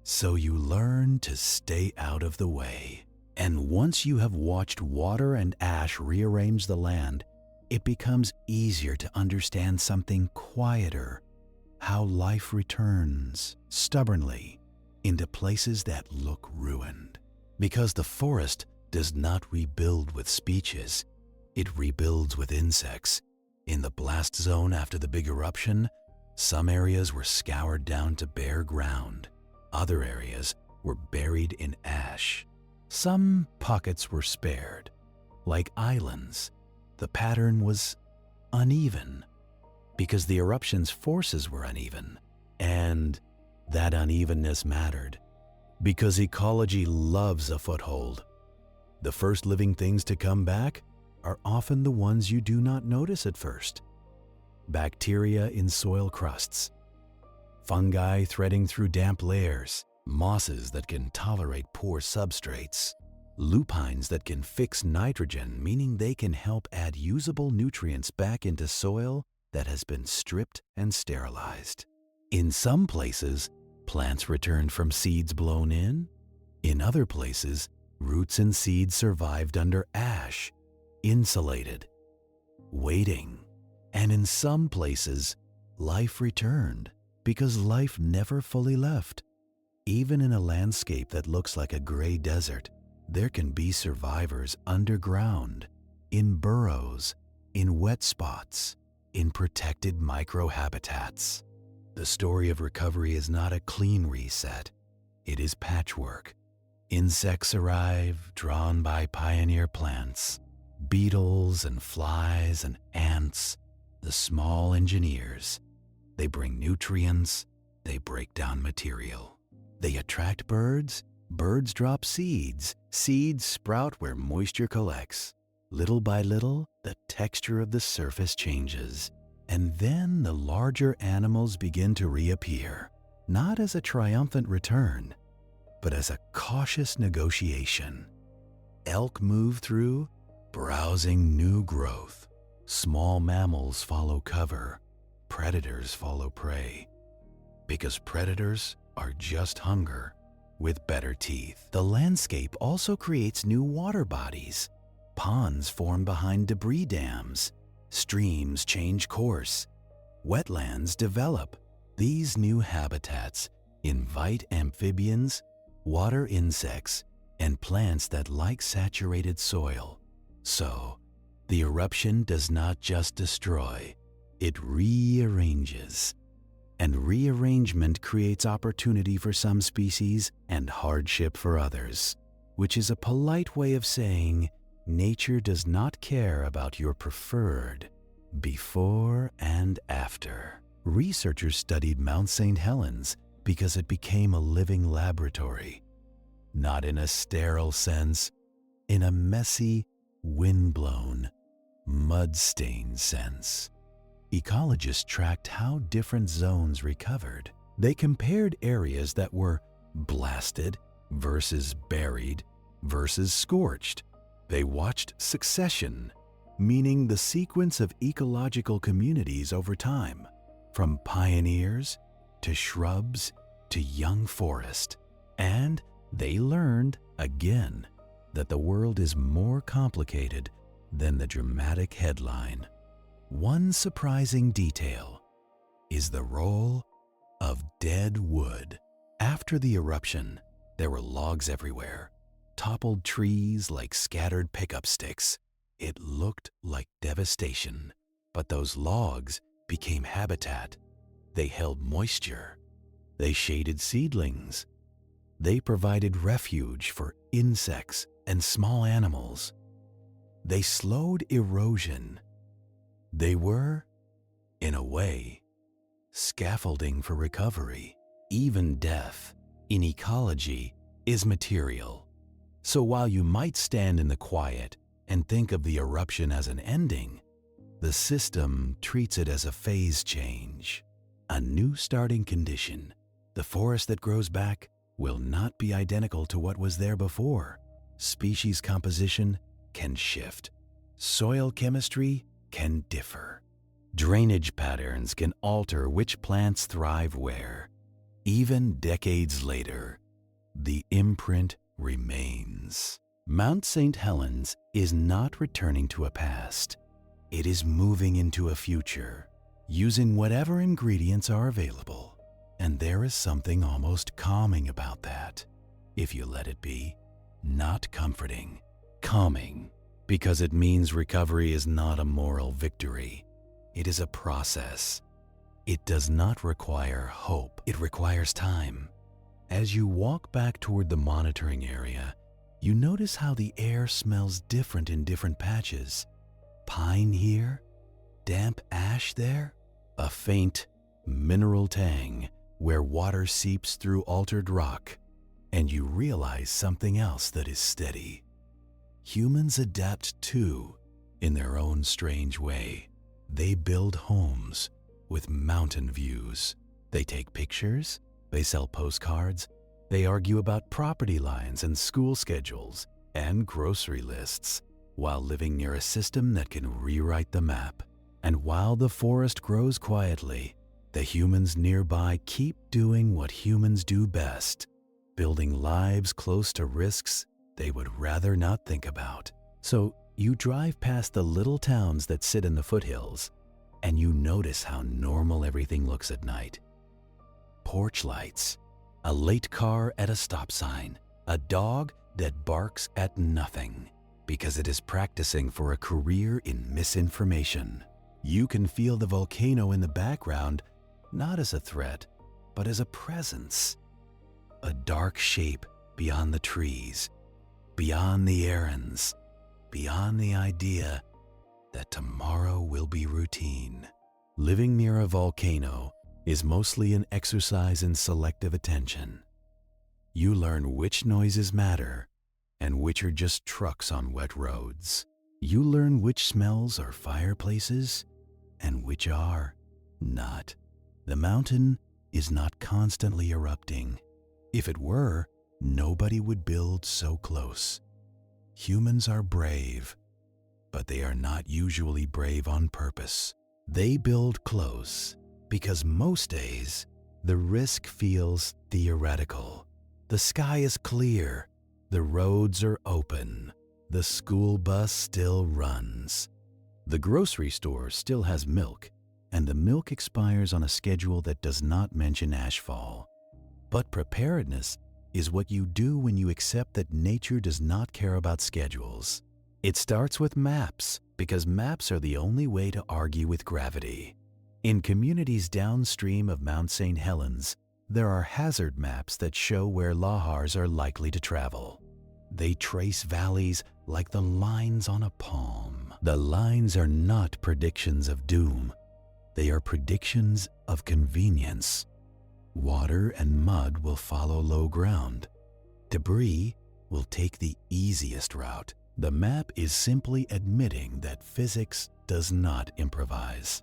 So you learn to stay out of the way. And once you have watched water and ash rearrange the land, it becomes easier to understand something quieter, how life returns stubbornly into places that look ruined. Because the forest does not rebuild with speeches, it rebuilds with insects. In the blast zone after the big eruption, some areas were scoured down to bare ground. Other areas were buried in ash. Some pockets were spared. Like islands, the pattern was uneven because the eruption's forces were uneven, and that unevenness mattered because ecology loves a foothold. The first living things to come back are often the ones you do not notice at first. Bacteria in soil crusts, fungi threading through damp layers, mosses that can tolerate poor substrates, lupines that can fix nitrogen, meaning they can help add usable nutrients back into soil that has been stripped and sterilized. In some places, plants returned from seeds blown in. In other places, roots and seeds survived under ash, insulated, waiting. And in some places, life returned because life never fully left. Even in a landscape that looks like a gray desert, there can be survivors underground, in burrows, in wet spots, in protected microhabitats. The story of recovery is not a clean reset. It is patchwork. Insects arrive, drawn by pioneer plants. Beetles and flies and ants, the small engineers. They bring nutrients, they break down material. They attract birds, birds drop seeds, seeds sprout where moisture collects. Little by little, the texture of the surface changes, and then the larger animals begin to reappear, not as a triumphant return, but as a cautious negotiation. Elk move through, browsing new growth. Small mammals follow cover, predators follow prey. Because predators are just hunger with better teeth. The landscape also creates new water bodies. Ponds form behind debris dams. Streams change course. Wetlands develop. These new habitats invite amphibians, water insects, and plants that like saturated soil. So, the eruption does not just destroy, it rearranges. And rearrangement creates opportunity for some species and hardship for others, which is a polite way of saying nature does not care about your preferred before and after. Researchers studied Mount St Helens because it became a living laboratory, not in a sterile sense, in a messy, wind-blown, mud-stained sense. Ecologists tracked how different zones recovered. They compared areas that were blasted versus buried versus scorched. They watched succession, meaning the sequence of ecological communities over time, from pioneers to shrubs to young forest. And they learned, again, that the world is more complicated than the dramatic headline. One surprising detail is the role of dead wood. After the eruption, there were logs everywhere, toppled trees like scattered pickup sticks. It looked like devastation, but those logs became habitat. They held moisture. They shaded seedlings. They provided refuge for insects and small animals. They slowed erosion. They were, in a way, scaffolding for recovery. Even death, in ecology, is material. So while you might stand in the quiet and think of the eruption as an ending, the system treats it as a phase change, a new starting condition. The forest that grows back will not be identical to what was there before. Species composition can shift. Soil chemistry can differ. Drainage patterns can alter which plants thrive where. Even decades later, the imprint remains. Mount St Helens is not returning to a past. It is moving into a future, using whatever ingredients are available. And there is something almost calming about that, if you let it be. Not comforting, calming, because it means recovery is not a moral victory. It is a process. It does not require hope, it requires time. As you walk back toward the monitoring area, you notice how the air smells different in different patches. Pine here, damp ash there, a faint mineral tang where water seeps through altered rock, and you realize something else that is steady. Humans adapt too, in their own strange way. They build homes with mountain views. They take pictures, they sell postcards, they argue about property lines and school schedules and grocery lists, while living near a system that can rewrite the map. And while the forest grows quietly, the humans nearby keep doing what humans do best, building lives close to risks they would rather not think about. So you drive past the little towns that sit in the foothills, and you notice how normal everything looks at night. Porch lights, a late car at a stop sign, a dog that barks at nothing because it is practicing for a career in misinformation. You can feel the volcano in the background, not as a threat, but as a presence. A dark shape beyond the trees, beyond the errands, beyond the idea that tomorrow will be routine. Living near a volcano is mostly an exercise in selective attention. You learn which noises matter and which are just trucks on wet roads. You learn which smells are fireplaces and which are not. The mountain is not constantly erupting. If it were, nobody would build so close. Humans are brave, but they are not usually brave on purpose. They build close because most days the risk feels theoretical. The sky is clear, the roads are open, the school bus still runs. The grocery store still has milk, and the milk expires on a schedule that does not mention ashfall. But preparedness is what you do when you accept that nature does not care about schedules. It starts with maps, because maps are the only way to argue with gravity. In communities downstream of Mount St Helens, there are hazard maps that show where Lahars are likely to travel. They trace valleys like the lines on a palm. The lines are not predictions of doom. They are predictions of convenience. Water and mud will follow low ground. Debris will take the easiest route. The map is simply admitting that physics does not improvise.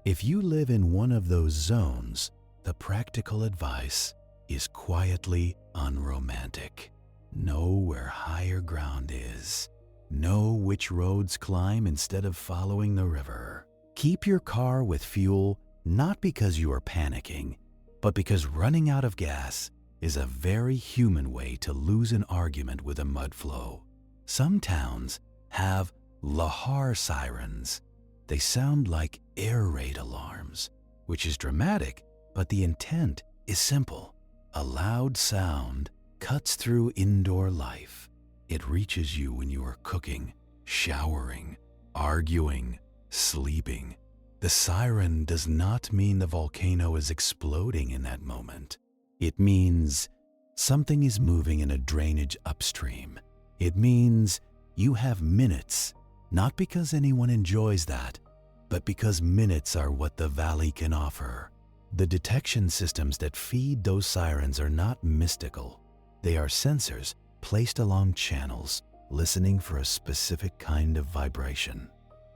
If you live in one of those zones, the practical advice is quietly unromantic. Know where higher ground is. Know which roads climb instead of following the river. Keep your car with fuel not because you are panicking, but because running out of gas is a very human way to lose an argument with a mudflow. Some towns have Lahar sirens. They sound like air raid alarms, which is dramatic, but the intent is simple. A loud sound cuts through indoor life. It reaches you when you are cooking, showering, arguing, sleeping. The siren does not mean the volcano is exploding in that moment. It means something is moving in a drainage upstream. It means you have minutes, not because anyone enjoys that, but because minutes are what the valley can offer. The detection systems that feed those sirens are not mystical. They are sensors placed along channels, listening for a specific kind of vibration.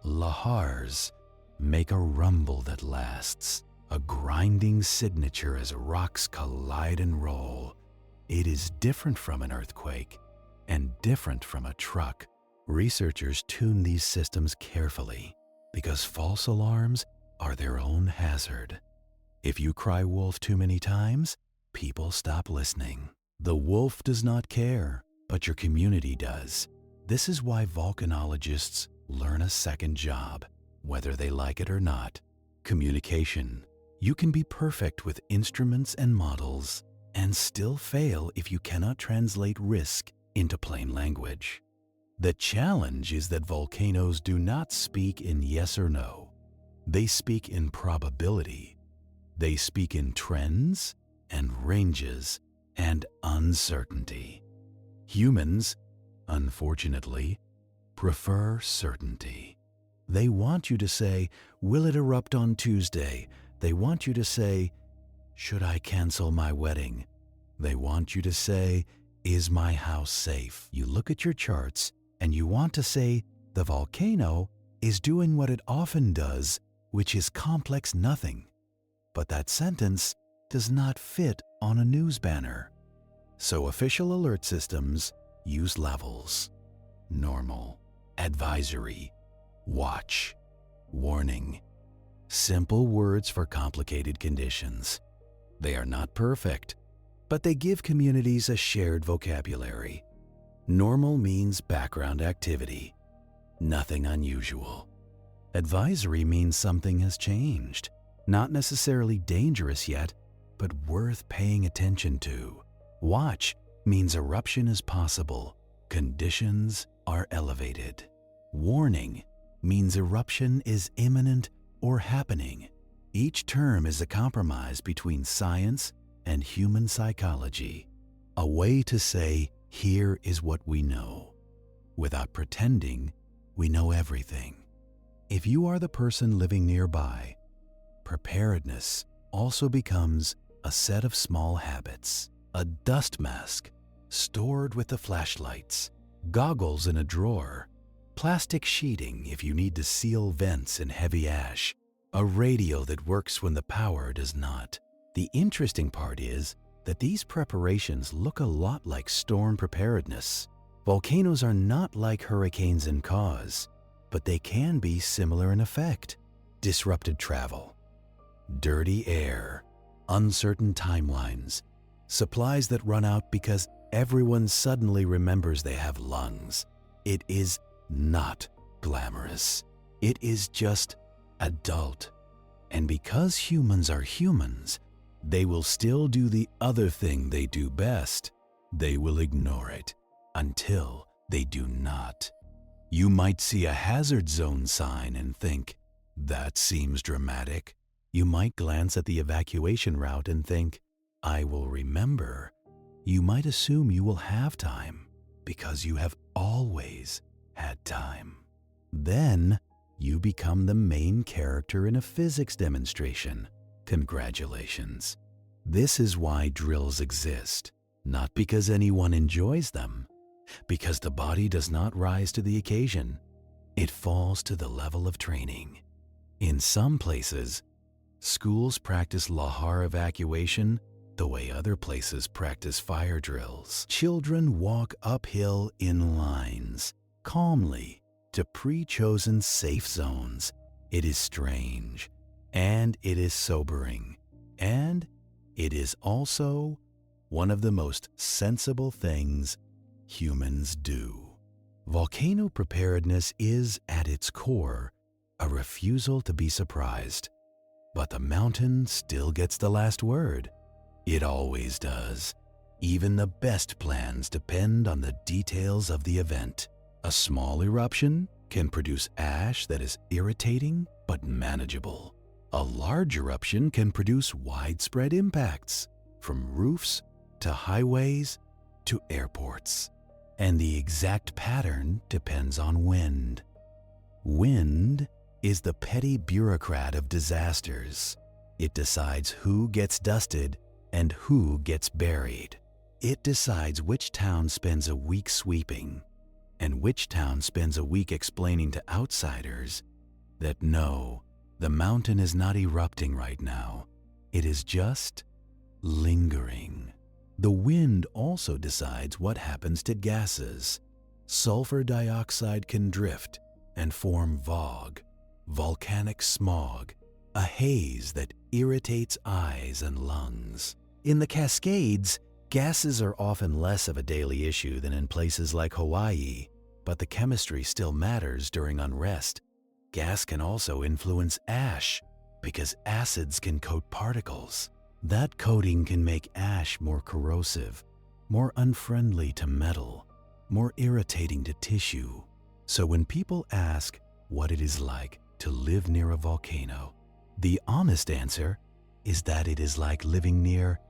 Lahars make a rumble that lasts, a grinding signature as rocks collide and roll. It is different from an earthquake and different from a truck. Researchers tune these systems carefully because false alarms are their own hazard. If you cry wolf too many times, people stop listening. The wolf does not care, but your community does. This is why volcanologists learn a second job. whether they like it or not. Communication. You can be perfect with instruments and models and still fail if you cannot translate risk into plain language. The challenge is that volcanoes do not speak in yes or no. They speak in probability. They speak in trends and ranges and uncertainty. Humans, unfortunately, prefer certainty. They want you to say, "Will it erupt on Tuesday?" They want you to say, "Should I cancel my wedding?" They want you to say, "Is my house safe?" You look at your charts and you want to say, "The volcano is doing what it often does, which is complex nothing." But that sentence does not fit on a news banner. So official alert systems use levels: normal, advisory, watch, warning. Simple words for complicated conditions. They are not perfect, but they give communities a shared vocabulary. Normal means background activity, nothing unusual. Advisory means something has changed, not necessarily dangerous yet, but worth paying attention to. Watch means eruption is possible, conditions are elevated. Warning means eruption is imminent or happening. Each term is a compromise between science and human psychology, a way to say, "Here is what we know," without pretending we know everything. If you are the person living nearby, preparedness also becomes a set of small habits: a dust mask stored with the flashlights, goggles in a drawer, plastic sheeting if you need to seal vents in heavy ash, a radio that works when the power does not. The interesting part is that these preparations look a lot like storm preparedness. Volcanoes are not like hurricanes in cause, but they can be similar in effect. Disrupted travel, dirty air, uncertain timelines, supplies that run out because everyone suddenly remembers they have lungs. It is not glamorous. It is just adult. And because humans are humans, they will still do the other thing they do best. They will ignore it until they do not. You might see a hazard zone sign and think, "That seems dramatic." You might glance at the evacuation route and think, "I will remember." You might assume you will have time because you have always had time. Then you become the main character in a physics demonstration. Congratulations. This is why drills exist, not because anyone enjoys them, because the body does not rise to the occasion. It falls to the level of training. In some places, schools practice Lahar evacuation the way other places practice fire drills. Children walk uphill in lines, calmly, to pre-chosen safe zones. It is strange, and it is sobering, and it is also one of the most sensible things humans do. Volcano preparedness is, at its core, a refusal to be surprised. But the mountain still gets the last word. It always does. Even the best plans depend on the details of the event. A small eruption can produce ash that is irritating but manageable. A large eruption can produce widespread impacts, from roofs to highways to airports. And the exact pattern depends on wind. Wind is the petty bureaucrat of disasters. It decides who gets dusted and who gets buried. It decides which town spends a week sweeping and which town spends a week explaining to outsiders that no, the mountain is not erupting right now. It is just lingering. The wind also decides what happens to gases. Sulfur dioxide can drift and form VOG, volcanic smog, a haze that irritates eyes and lungs. In the Cascades, gases are often less of a daily issue than in places like Hawaii, but the chemistry still matters during unrest. gas can also influence ash because acids can coat particles. That coating can make ash more corrosive, more unfriendly to metal, more irritating to tissue. So when people ask what it is like to live near a volcano, the honest answer is that it is like living near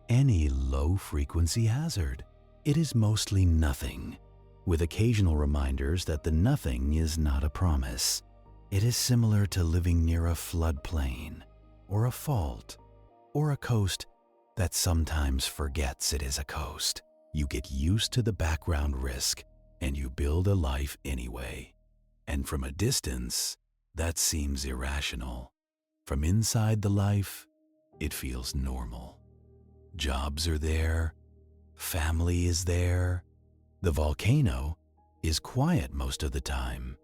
any low-frequency hazard. It is mostly nothing, with occasional reminders that the nothing is not a promise. It is similar to living near a floodplain, or a fault, or a coast that sometimes forgets it is a coast. You get used to the background risk, and you build a life anyway. And from a distance, that seems irrational. From inside the life, it feels normal. Jobs are there, family is there. The volcano is quiet most of the time.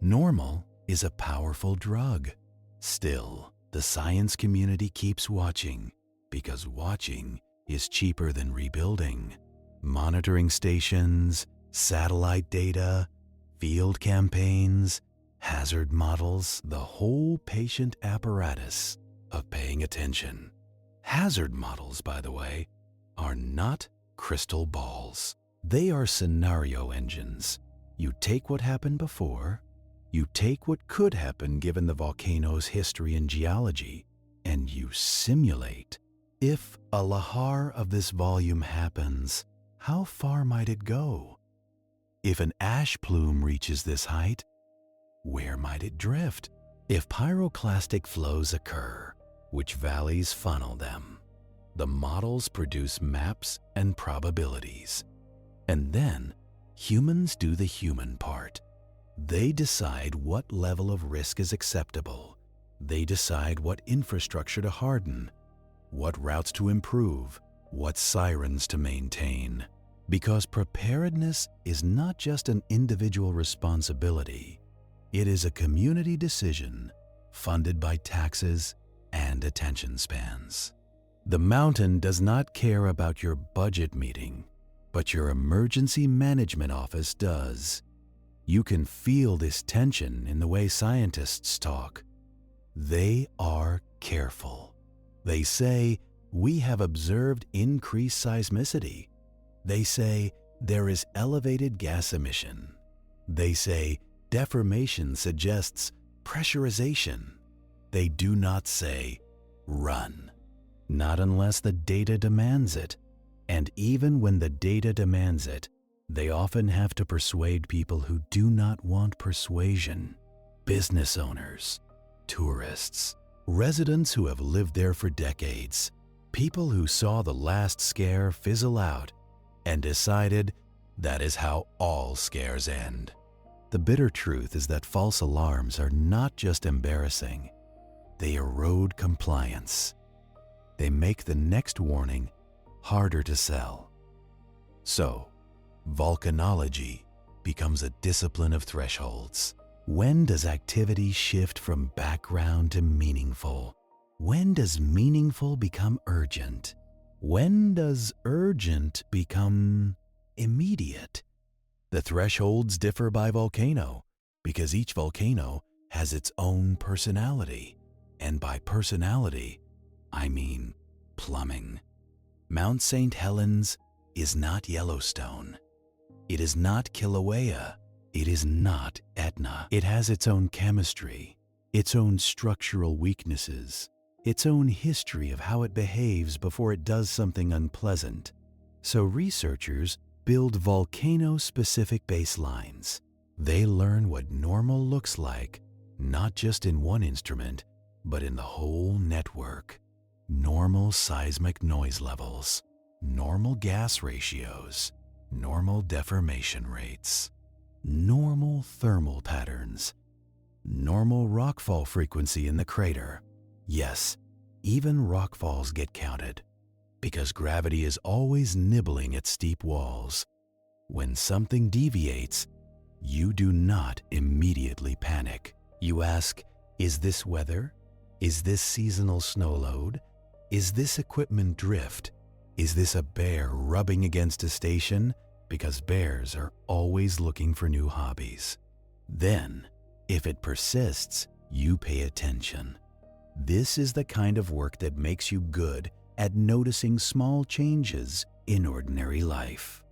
Normal is a powerful drug. Still, the science community keeps watching because watching is cheaper than rebuilding. Monitoring stations, satellite data, field campaigns, hazard models, the whole patient apparatus of paying attention. Hazard models, by the way, are not crystal balls. They are scenario engines. You take what happened before, you take what could happen given the volcano's history and geology, and you simulate. If a lahar of this volume happens, how far might it go? If an ash plume reaches this height, where might it drift? If pyroclastic flows occur, which valleys funnel them? The models produce maps and probabilities. And then humans do the human part. They decide what level of risk is acceptable. They decide what infrastructure to harden, what routes to improve, what sirens to maintain. Because preparedness is not just an individual responsibility, it is a community decision funded by taxes and attention spans. The mountain does not care about your budget meeting, but your emergency management office does. You can feel this tension in the way scientists talk. They are careful. They say, we have observed increased seismicity. They say, there is elevated gas emission. They say, deformation suggests pressurization. They do not say, run. Not unless the data demands it. And even when the data demands it, they often have to persuade people who do not want persuasion. Business owners, tourists, residents who have lived there for decades, people who saw the last scare fizzle out and decided that is how all scares end. The bitter truth is that false alarms are not just embarrassing. They erode compliance. They make the next warning harder to sell. So, volcanology becomes a discipline of thresholds. When does activity shift from background to meaningful? When does meaningful become urgent? When does urgent become immediate? The thresholds differ by volcano because each volcano has its own personality. And by personality, I mean plumbing. Mount St Helens is not Yellowstone. It is not Kilauea. It is not Etna. It has its own chemistry, its own structural weaknesses, its own history of how it behaves before it does something unpleasant. So researchers build volcano-specific baselines. They learn what normal looks like, not just in one instrument, but in the whole network. Normal seismic noise levels, normal gas ratios, normal deformation rates, normal thermal patterns, normal rockfall frequency in the crater. Yes, even rockfalls get counted, because gravity is always nibbling at steep walls. When something deviates, you do not immediately panic. You ask, is this weather? Is this seasonal snow load? Is this equipment drift? Is this a bear rubbing against a station? Because bears are always looking for new hobbies. Then, If it persists, you pay attention. This is the kind of work that makes you good at noticing small changes in ordinary life.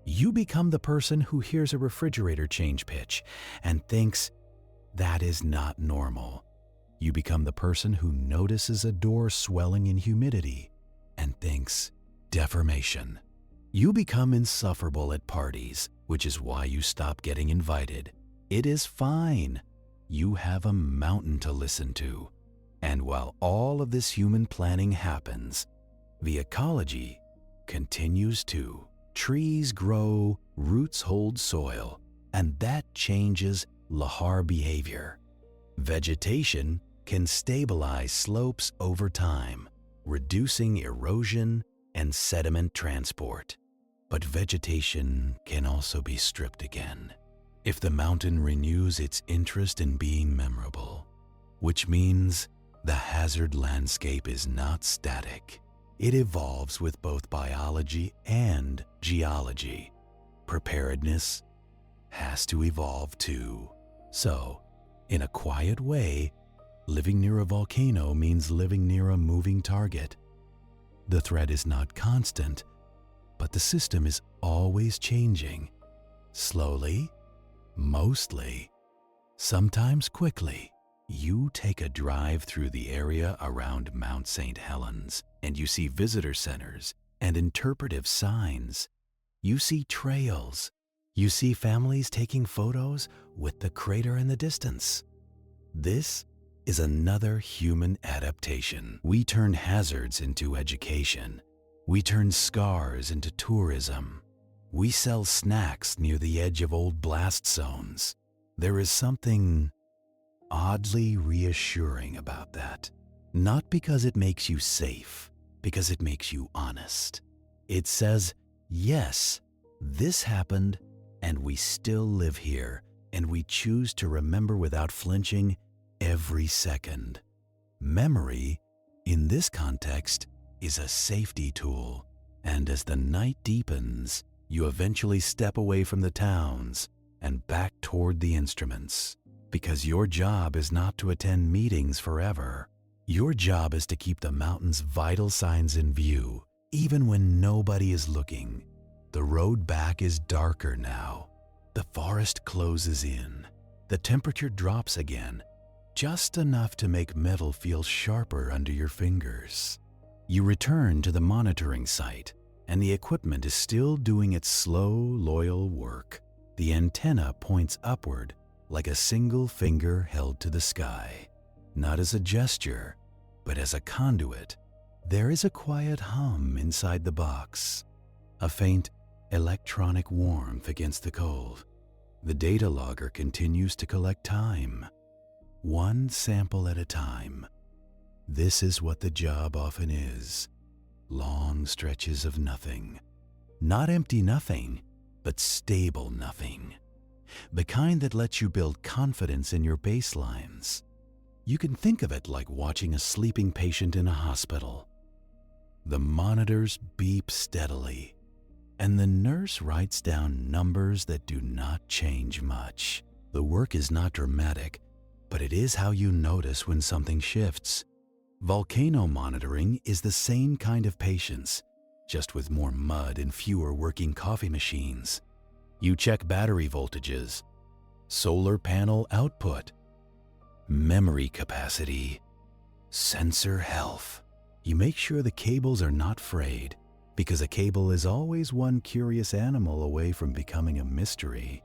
You become the person who hears a refrigerator change pitch and thinks, that is not normal. You become the person who notices a door swelling in humidity and thinks, deformation. You become insufferable at parties, which is why you stop getting invited. It is fine. You have a mountain to listen to. And while all of this human planning happens, the ecology continues too. Trees grow, roots hold soil, and that changes Lahar behavior. Vegetation can stabilize slopes over time, reducing erosion and sediment transport. But vegetation can also be stripped again if the mountain renews its interest in being memorable, which means the hazard landscape is not static. It evolves with both biology and geology. Preparedness has to evolve too. So, in a quiet way, living near a volcano means living near a moving target. The threat is not constant, but the system is always changing. Slowly, mostly, sometimes quickly. You take a drive through the area around Mount St Helens, and you see visitor centers and interpretive signs. You see trails. You see families taking photos with the crater in the distance. This is another human adaptation. We turn hazards into education. We turn scars into tourism. We sell snacks near the edge of old blast zones. There is something oddly reassuring about that. Not because it makes you safe, because it makes you honest. It says, yes, this happened, and we still live here, and we choose to remember without flinching every second. Memory, in this context, is a safety tool, and as the night deepens, you eventually step away from the towns and back toward the instruments. Because your job is not to attend meetings forever. Your job is to keep the mountain's vital signs in view, even when nobody is looking. The road back is darker now. The forest closes in. The temperature drops again, just enough to make metal feel sharper under your fingers. You return to the monitoring site, and the equipment is still doing its slow, loyal work. The antenna points upward, like a single finger held to the sky. Not as a gesture, but as a conduit. There is a quiet hum inside the box, a faint electronic warmth against the cold. The data logger continues to collect time, one sample at a time. This is what the job often is. Long stretches of nothing. Not empty nothing, but stable nothing. The kind that lets you build confidence in your baselines. You can think of it like watching a sleeping patient in a hospital. The monitors beep steadily, and the nurse writes down numbers that do not change much. The work is not dramatic, but it is how you notice when something shifts. Volcano monitoring is the same kind of patience, just with more mud and fewer working coffee machines. You check battery voltages, solar panel output, memory capacity, sensor health. You make sure the cables are not frayed, because a cable is always one curious animal away from becoming a mystery.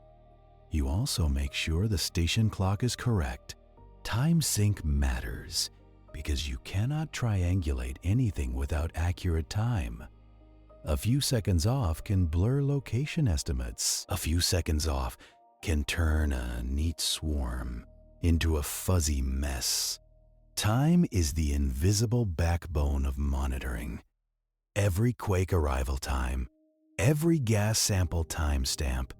You also make sure the station clock is correct. Time sync matters, because you cannot triangulate anything without accurate time. A few seconds off can blur location estimates. A few seconds off can turn a neat swarm into a fuzzy mess. Time is the invisible backbone of monitoring. Every quake arrival time, every gas sample timestamp,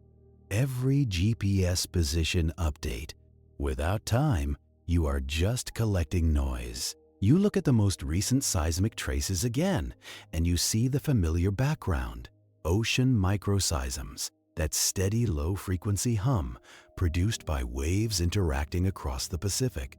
every GPS position update. Without time, you are just collecting noise. You look at the most recent seismic traces again, and you see the familiar background. Ocean microseisms, that steady low-frequency hum, produced by waves interacting across the Pacific.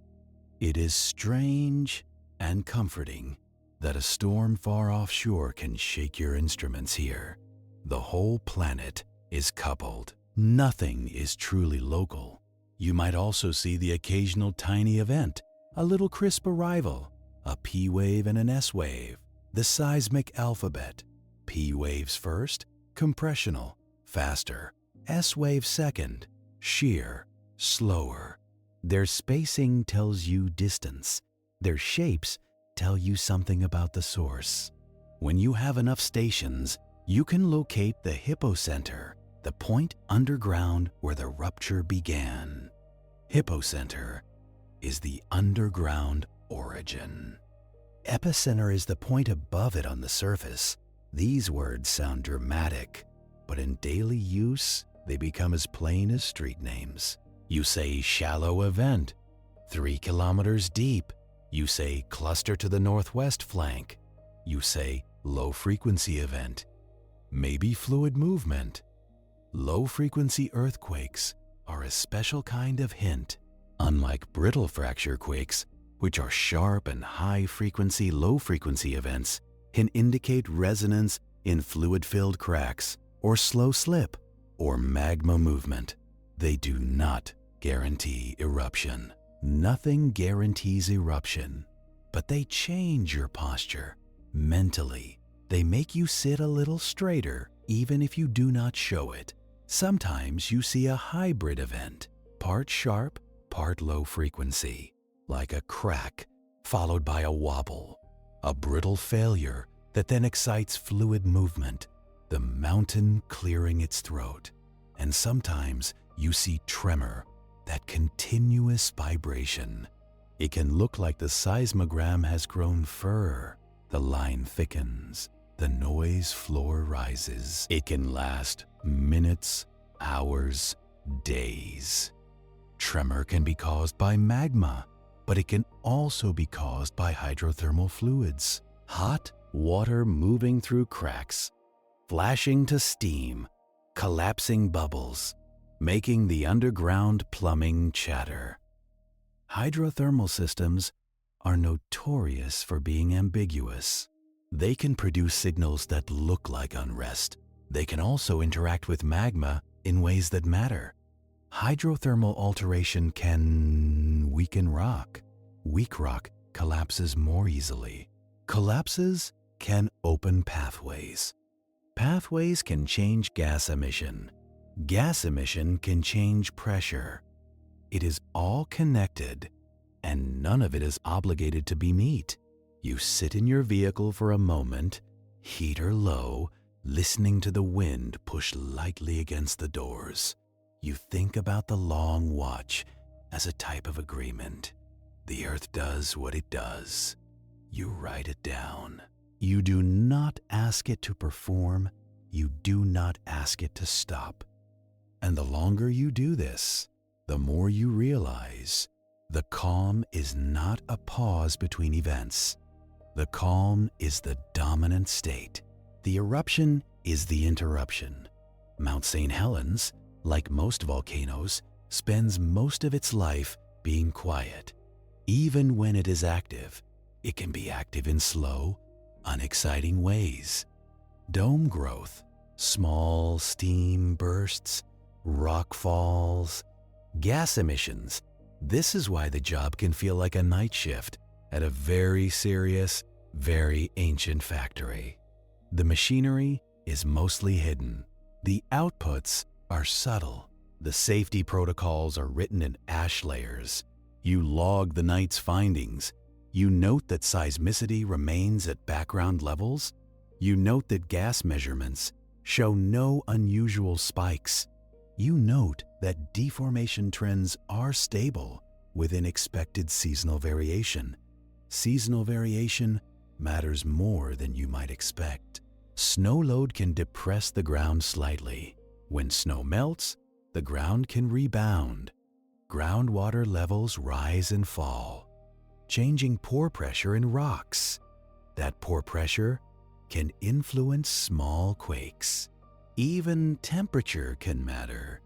It is strange and comforting that a storm far offshore can shake your instruments here. The whole planet is coupled. Nothing is truly local. You might also see the occasional tiny event, a little crisp arrival, a P wave and an S wave, the seismic alphabet. P waves first, compressional, faster. S wave second, shear, slower. Their spacing tells you distance. Their shapes tell you something about the source. When you have enough stations, you can locate the hypocenter, the point underground where the rupture began. Hypocenter is the underground origin. Epicenter is the point above it on the surface. These words sound dramatic, but in daily use, they become as plain as street names. You say shallow event, 3 kilometers deep. You say cluster to the northwest flank. You say low frequency event, maybe fluid movement. Low frequency earthquakes are a special kind of hint. Unlike brittle fracture quakes, which are sharp and high frequency, low frequency events, can indicate resonance in fluid-filled cracks or slow slip or magma movement. They do not guarantee eruption. Nothing guarantees eruption, but they change your posture mentally. They make you sit a little straighter even if you do not show it. Sometimes you see a hybrid event, part sharp, part low frequency, like a crack followed by a wobble, a brittle failure that then excites fluid movement, the mountain clearing its throat. And sometimes you see tremor, that continuous vibration. It can look like the seismogram has grown fur. The line thickens, the noise floor rises. It can last minutes, hours, days. Tremor can be caused by magma, but it can also be caused by hydrothermal fluids. Hot water moving through cracks, flashing to steam, collapsing bubbles, making the underground plumbing chatter. Hydrothermal systems are notorious for being ambiguous. They can produce signals that look like unrest. They can also interact with magma in ways that matter. Hydrothermal alteration can weaken rock. Weak rock collapses more easily. Collapses can open pathways. Pathways can change gas emission. Gas emission can change pressure. It is all connected, and none of it is obligated to be neat. You sit in your vehicle for a moment, heater low, listening to the wind push lightly against the doors. You think about the long watch as a type of agreement. The earth does what it does. You write it down. You do not ask it to perform. You do not ask it to stop. And the longer you do this, the more you realize the calm is not a pause between events. The calm is the dominant state. The eruption is the interruption. Mount St Helens, like most volcanoes, spends most of its life being quiet. Even when it is active, it can be active in slow, unexciting ways. Dome growth, small steam bursts, rock falls, gas emissions. This is why the job can feel like a night shift at a very serious, very ancient factory. The machinery is mostly hidden. The outputs are subtle. The safety protocols are written in ash layers. You log the night's findings. You note that seismicity remains at background levels. You note that gas measurements show no unusual spikes. You note that deformation trends are stable within expected seasonal variation. Seasonal variation matters more than you might expect. Snow load can depress the ground slightly. When snow melts, the ground can rebound. Groundwater levels rise and fall, changing pore pressure in rocks. That pore pressure can influence small quakes. Even temperature can matter.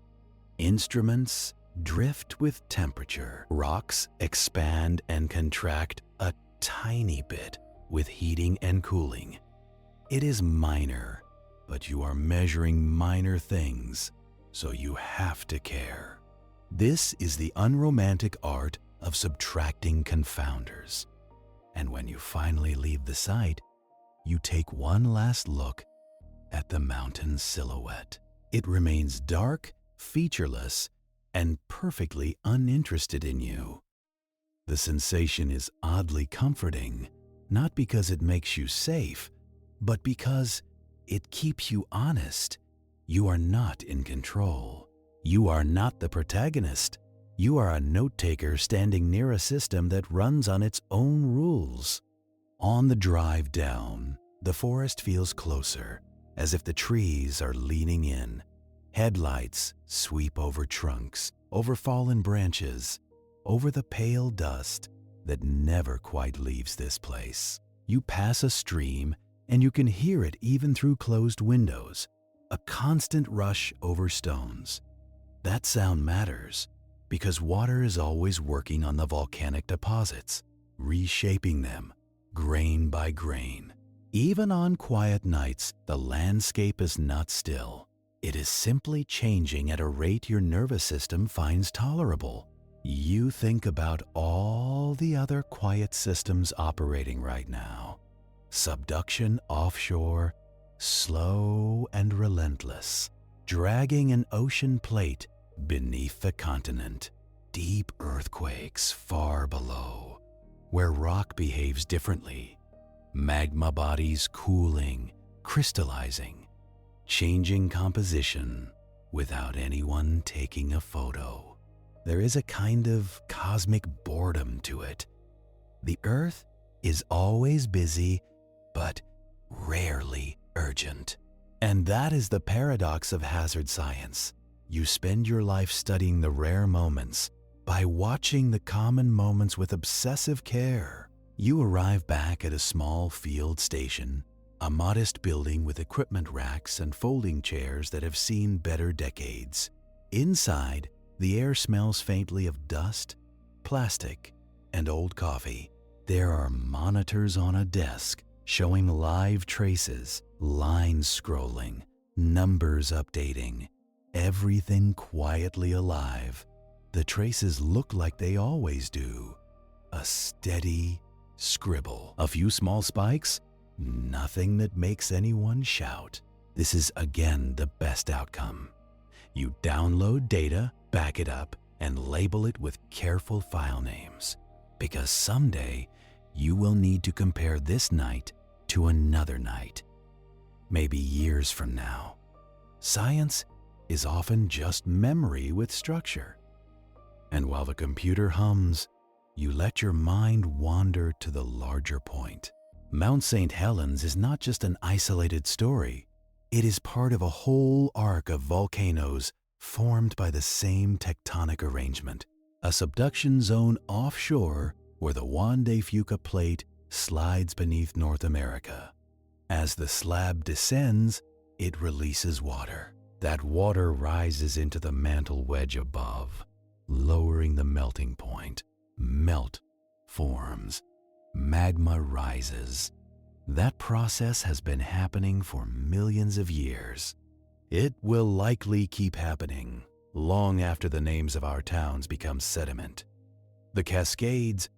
Instruments drift with temperature. Rocks expand and contract a tiny bit with heating and cooling. It is minor, but you are measuring minor things, so you have to care. This is the unromantic art of subtracting confounders. And when you finally leave the site, you take one last look at the mountain silhouette. It remains dark, featureless, and perfectly uninterested in you. The sensation is oddly comforting, not because it makes you safe, but because it keeps you honest. You are not in control. You are not the protagonist. You are a note-taker standing near a system that runs on its own rules. On the drive down, the forest feels closer, as if the trees are leaning in. Headlights sweep over trunks, over fallen branches, over the pale dust that never quite leaves this place. You pass a stream, and you can hear it even through closed windows, a constant rush over stones. That sound matters, because water is always working on the volcanic deposits, reshaping them, grain by grain. Even on quiet nights, the landscape is not still. It is simply changing at a rate your nervous system finds tolerable. You think about all the other quiet systems operating right now. Subduction offshore, slow and relentless, dragging an ocean plate beneath the continent. Deep earthquakes far below, where rock behaves differently. Magma bodies cooling, crystallizing, changing composition without anyone taking a photo. There is a kind of cosmic boredom to it. The Earth is always busy, but rarely urgent. And that is the paradox of hazard science. You spend your life studying the rare moments by watching the common moments with obsessive care. You arrive back at a small field station, a modest building with equipment racks and folding chairs that have seen better decades. Inside, the air smells faintly of dust, plastic, and old coffee. There are monitors on a desk showing live traces, lines scrolling, numbers updating, everything quietly alive. The traces look like they always do. A steady scribble. A few small spikes, nothing that makes anyone shout. This is again the best outcome. You download data, back it up, and label it with careful file names. Because someday, you will need to compare this night to another night. Maybe years from now. Science is often just memory with structure. And while the computer hums, you let your mind wander to the larger point. Mount St Helens is not just an isolated story. It is part of a whole arc of volcanoes formed by the same tectonic arrangement. A subduction zone offshore where the Juan de Fuca plate slides beneath North America. As the slab descends, it releases water. That water rises into the mantle wedge above, lowering the melting point. Melt forms. Magma rises. That process has been happening for millions of years. It will likely keep happening long after the names of our towns become sediment. The Cascades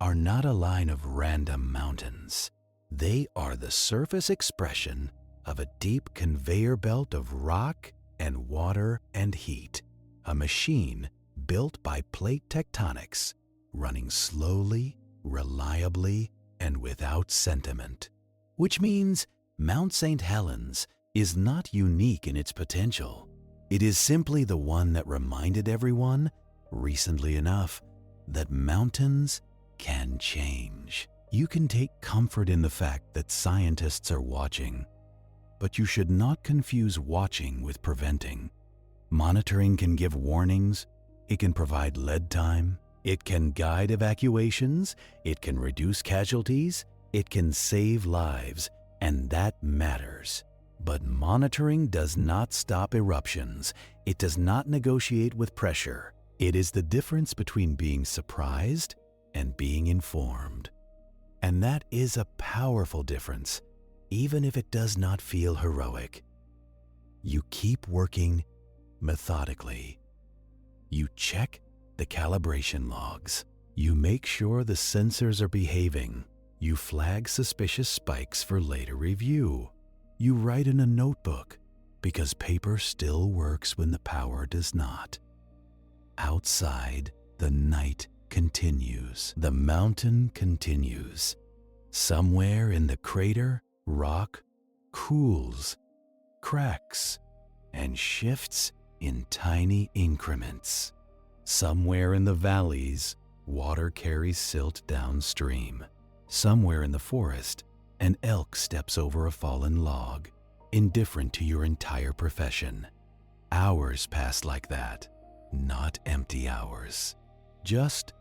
are not a line of random mountains. They are the surface expression of a deep conveyor belt of rock and water and heat, a machine built by plate tectonics, running slowly, reliably, and without sentiment. Which means Mount St Helens is not unique in its potential. It is simply the one that reminded everyone, recently enough, that mountains can change. You can take comfort in the fact that scientists are watching, but you should not confuse watching with preventing. Monitoring can give warnings, it can provide lead time, it can guide evacuations, it can reduce casualties, it can save lives, and that matters. But monitoring does not stop eruptions. It does not negotiate with pressure. It is the difference between being surprised and being informed. And that is a powerful difference, even if it does not feel heroic. You keep working methodically. You check the calibration logs. You make sure the sensors are behaving. You flag suspicious spikes for later review. You write in a notebook, because paper still works when the power does not. Outside, the night continues. The mountain continues. Somewhere in the crater, rock cools, cracks, and shifts in tiny increments. Somewhere in the valleys, water carries silt downstream. Somewhere in the forest, an elk steps over a fallen log, indifferent to your entire profession. Hours pass like that, not empty hours, just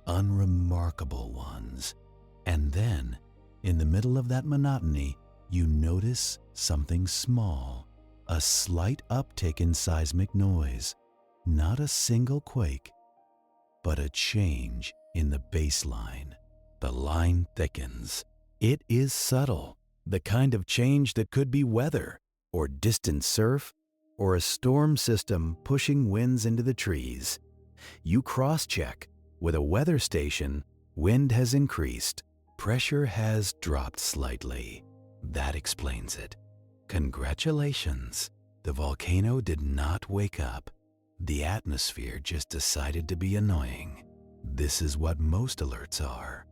unremarkable ones. And then, in the middle of that monotony, you notice something small, a slight uptick in seismic noise, not a single quake, but a change in the baseline. The line thickens. It is subtle, the kind of change that could be weather, or distant surf, or a storm system pushing winds into the trees. You cross-check. With a weather station, wind has increased, pressure has dropped slightly. That explains it. Congratulations, the volcano did not wake up. The atmosphere just decided to be annoying. This is what most alerts are,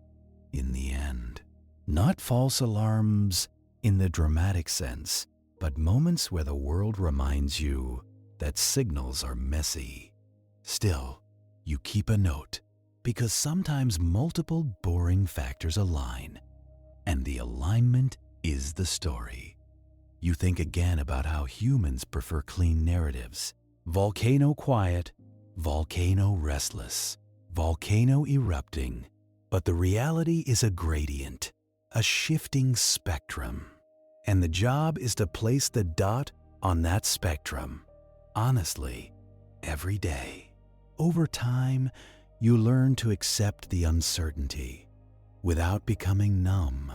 in the end. Not false alarms in the dramatic sense, but moments where the world reminds you that signals are messy. Still, you keep a note, because sometimes multiple boring factors align, and the alignment is the story. You think again about how humans prefer clean narratives. Volcano quiet, volcano restless, volcano erupting. But the reality is a gradient, a shifting spectrum. And the job is to place the dot on that spectrum, honestly, every day. Over time, you learn to accept the uncertainty without becoming numb.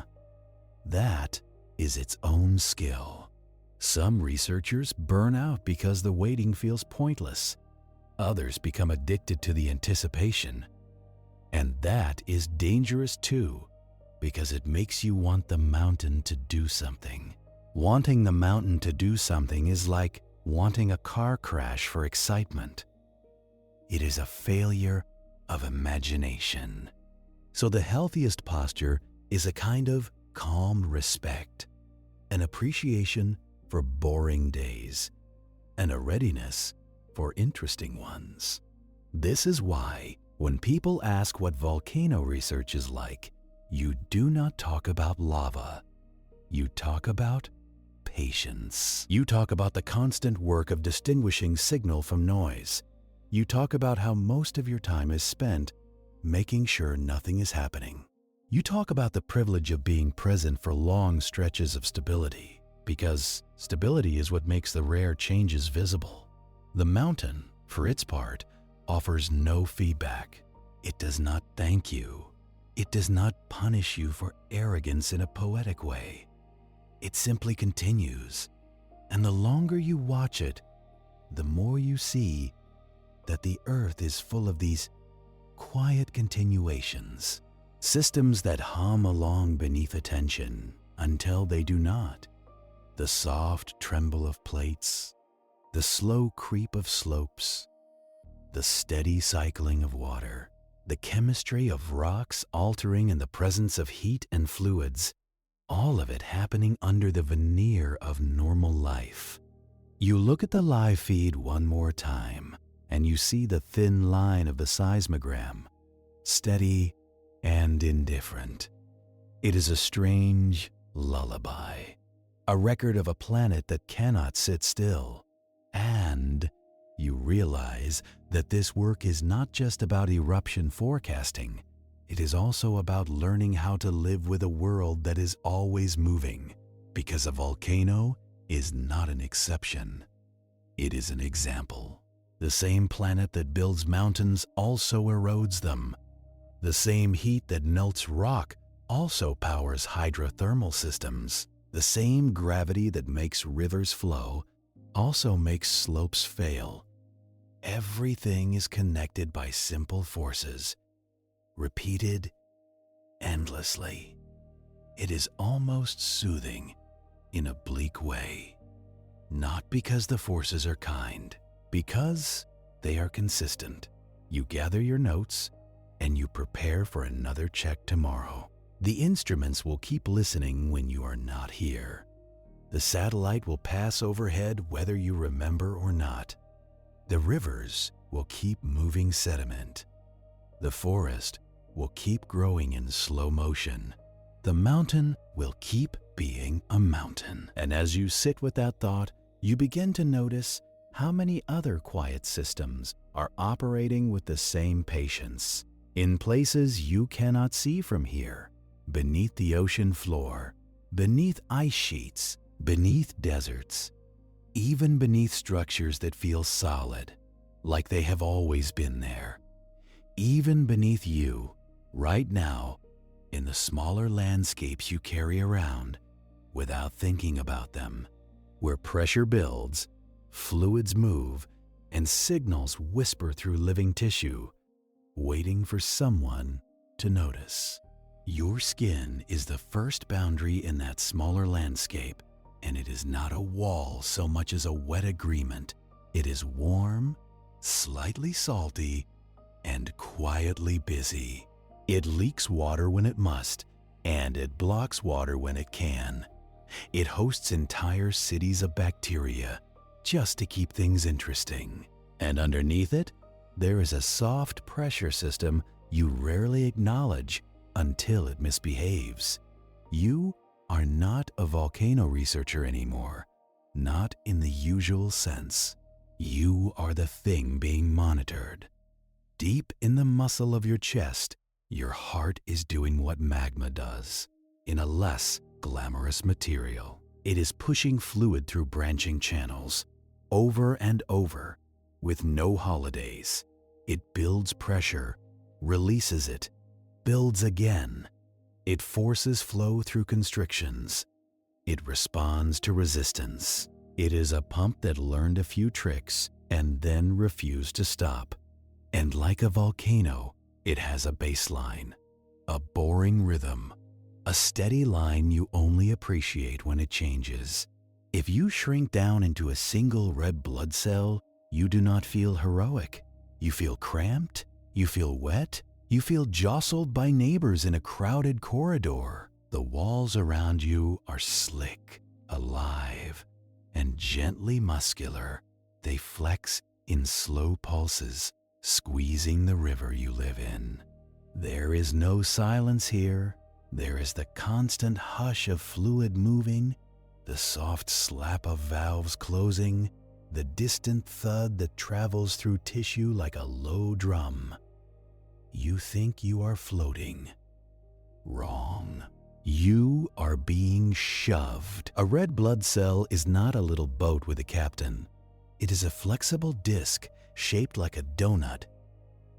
That is its own skill. Some researchers burn out because the waiting feels pointless. Others become addicted to the anticipation. And that is dangerous too, because it makes you want the mountain to do something. Wanting the mountain to do something is like wanting a car crash for excitement. It is a failure of imagination. So the healthiest posture is a kind of calm respect, an appreciation for boring days, and a readiness for interesting ones. This is why, when people ask what volcano research is like, you do not talk about lava. You talk about patience. You talk about the constant work of distinguishing signal from noise. You talk about how most of your time is spent making sure nothing is happening. You talk about the privilege of being present for long stretches of stability, because stability is what makes the rare changes visible. The mountain, for its part, offers no feedback. It does not thank you. It does not punish you for arrogance in a poetic way. It simply continues. And the longer you watch it, the more you see that the earth is full of these quiet continuations, systems that hum along beneath attention until they do not. The soft tremble of plates, the slow creep of slopes, the steady cycling of water, the chemistry of rocks altering in the presence of heat and fluids, all of it happening under the veneer of normal life. You look at the live feed one more time, and you see the thin line of the seismogram, steady and indifferent. It is a strange lullaby, a record of a planet that cannot sit still. And you realize that this work is not just about eruption forecasting. It is also about learning how to live with a world that is always moving, because a volcano is not an exception. It is an example. The same planet that builds mountains also erodes them. The same heat that melts rock also powers hydrothermal systems. The same gravity that makes rivers flow also makes slopes fail. Everything is connected by simple forces, repeated endlessly. It is almost soothing in a bleak way. Not because the forces are kind, because they are consistent. You gather your notes and you prepare for another check tomorrow. The instruments will keep listening when you are not here. The satellite will pass overhead whether you remember or not. The rivers will keep moving sediment. The forest will keep growing in slow motion. The mountain will keep being a mountain. And as you sit with that thought, you begin to notice how many other quiet systems are operating with the same patience, in places you cannot see from here, beneath the ocean floor, beneath ice sheets, beneath deserts, even beneath structures that feel solid, like they have always been there, even beneath you, right now, in the smaller landscapes you carry around without thinking about them, where pressure builds, fluids move, and signals whisper through living tissue, waiting for someone to notice. Your skin is the first boundary in that smaller landscape, and it is not a wall so much as a wet agreement. It is warm, slightly salty, and quietly busy. It leaks water when it must, and it blocks water when it can. It hosts entire cities of bacteria just to keep things interesting. And underneath it, there is a soft pressure system you rarely acknowledge until it misbehaves. You are not a volcano researcher anymore, not in the usual sense. You are the thing being monitored. Deep in the muscle of your chest, your heart is doing what magma does, in a less glamorous material. It is pushing fluid through branching channels, over and over, with no holidays. It builds pressure, releases it, builds again. It forces flow through constrictions. It responds to resistance. It is a pump that learned a few tricks and then refused to stop. And like a volcano, it has a baseline, a boring rhythm, a steady line you only appreciate when it changes. If you shrink down into a single red blood cell, you do not feel heroic. You feel cramped, you feel wet, you feel jostled by neighbors in a crowded corridor. The walls around you are slick, alive, and gently muscular. They flex in slow pulses, squeezing the river you live in. There is no silence here. There is the constant hush of fluid moving, the soft slap of valves closing, the distant thud that travels through tissue like a low drum. You think you are floating. Wrong. You are being shoved. A red blood cell is not a little boat with a captain. It is a flexible disc shaped like a donut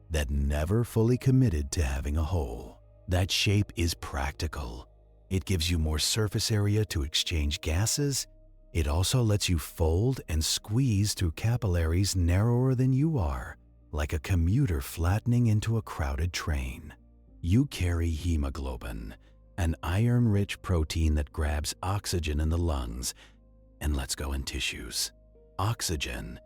that never fully committed to having a hole. That shape is practical. It gives you more surface area to exchange gases. It also lets you fold and squeeze through capillaries narrower than you are, like a commuter flattening into a crowded train. You carry hemoglobin, an iron-rich protein that grabs oxygen in the lungs and lets go in tissues. Oxygen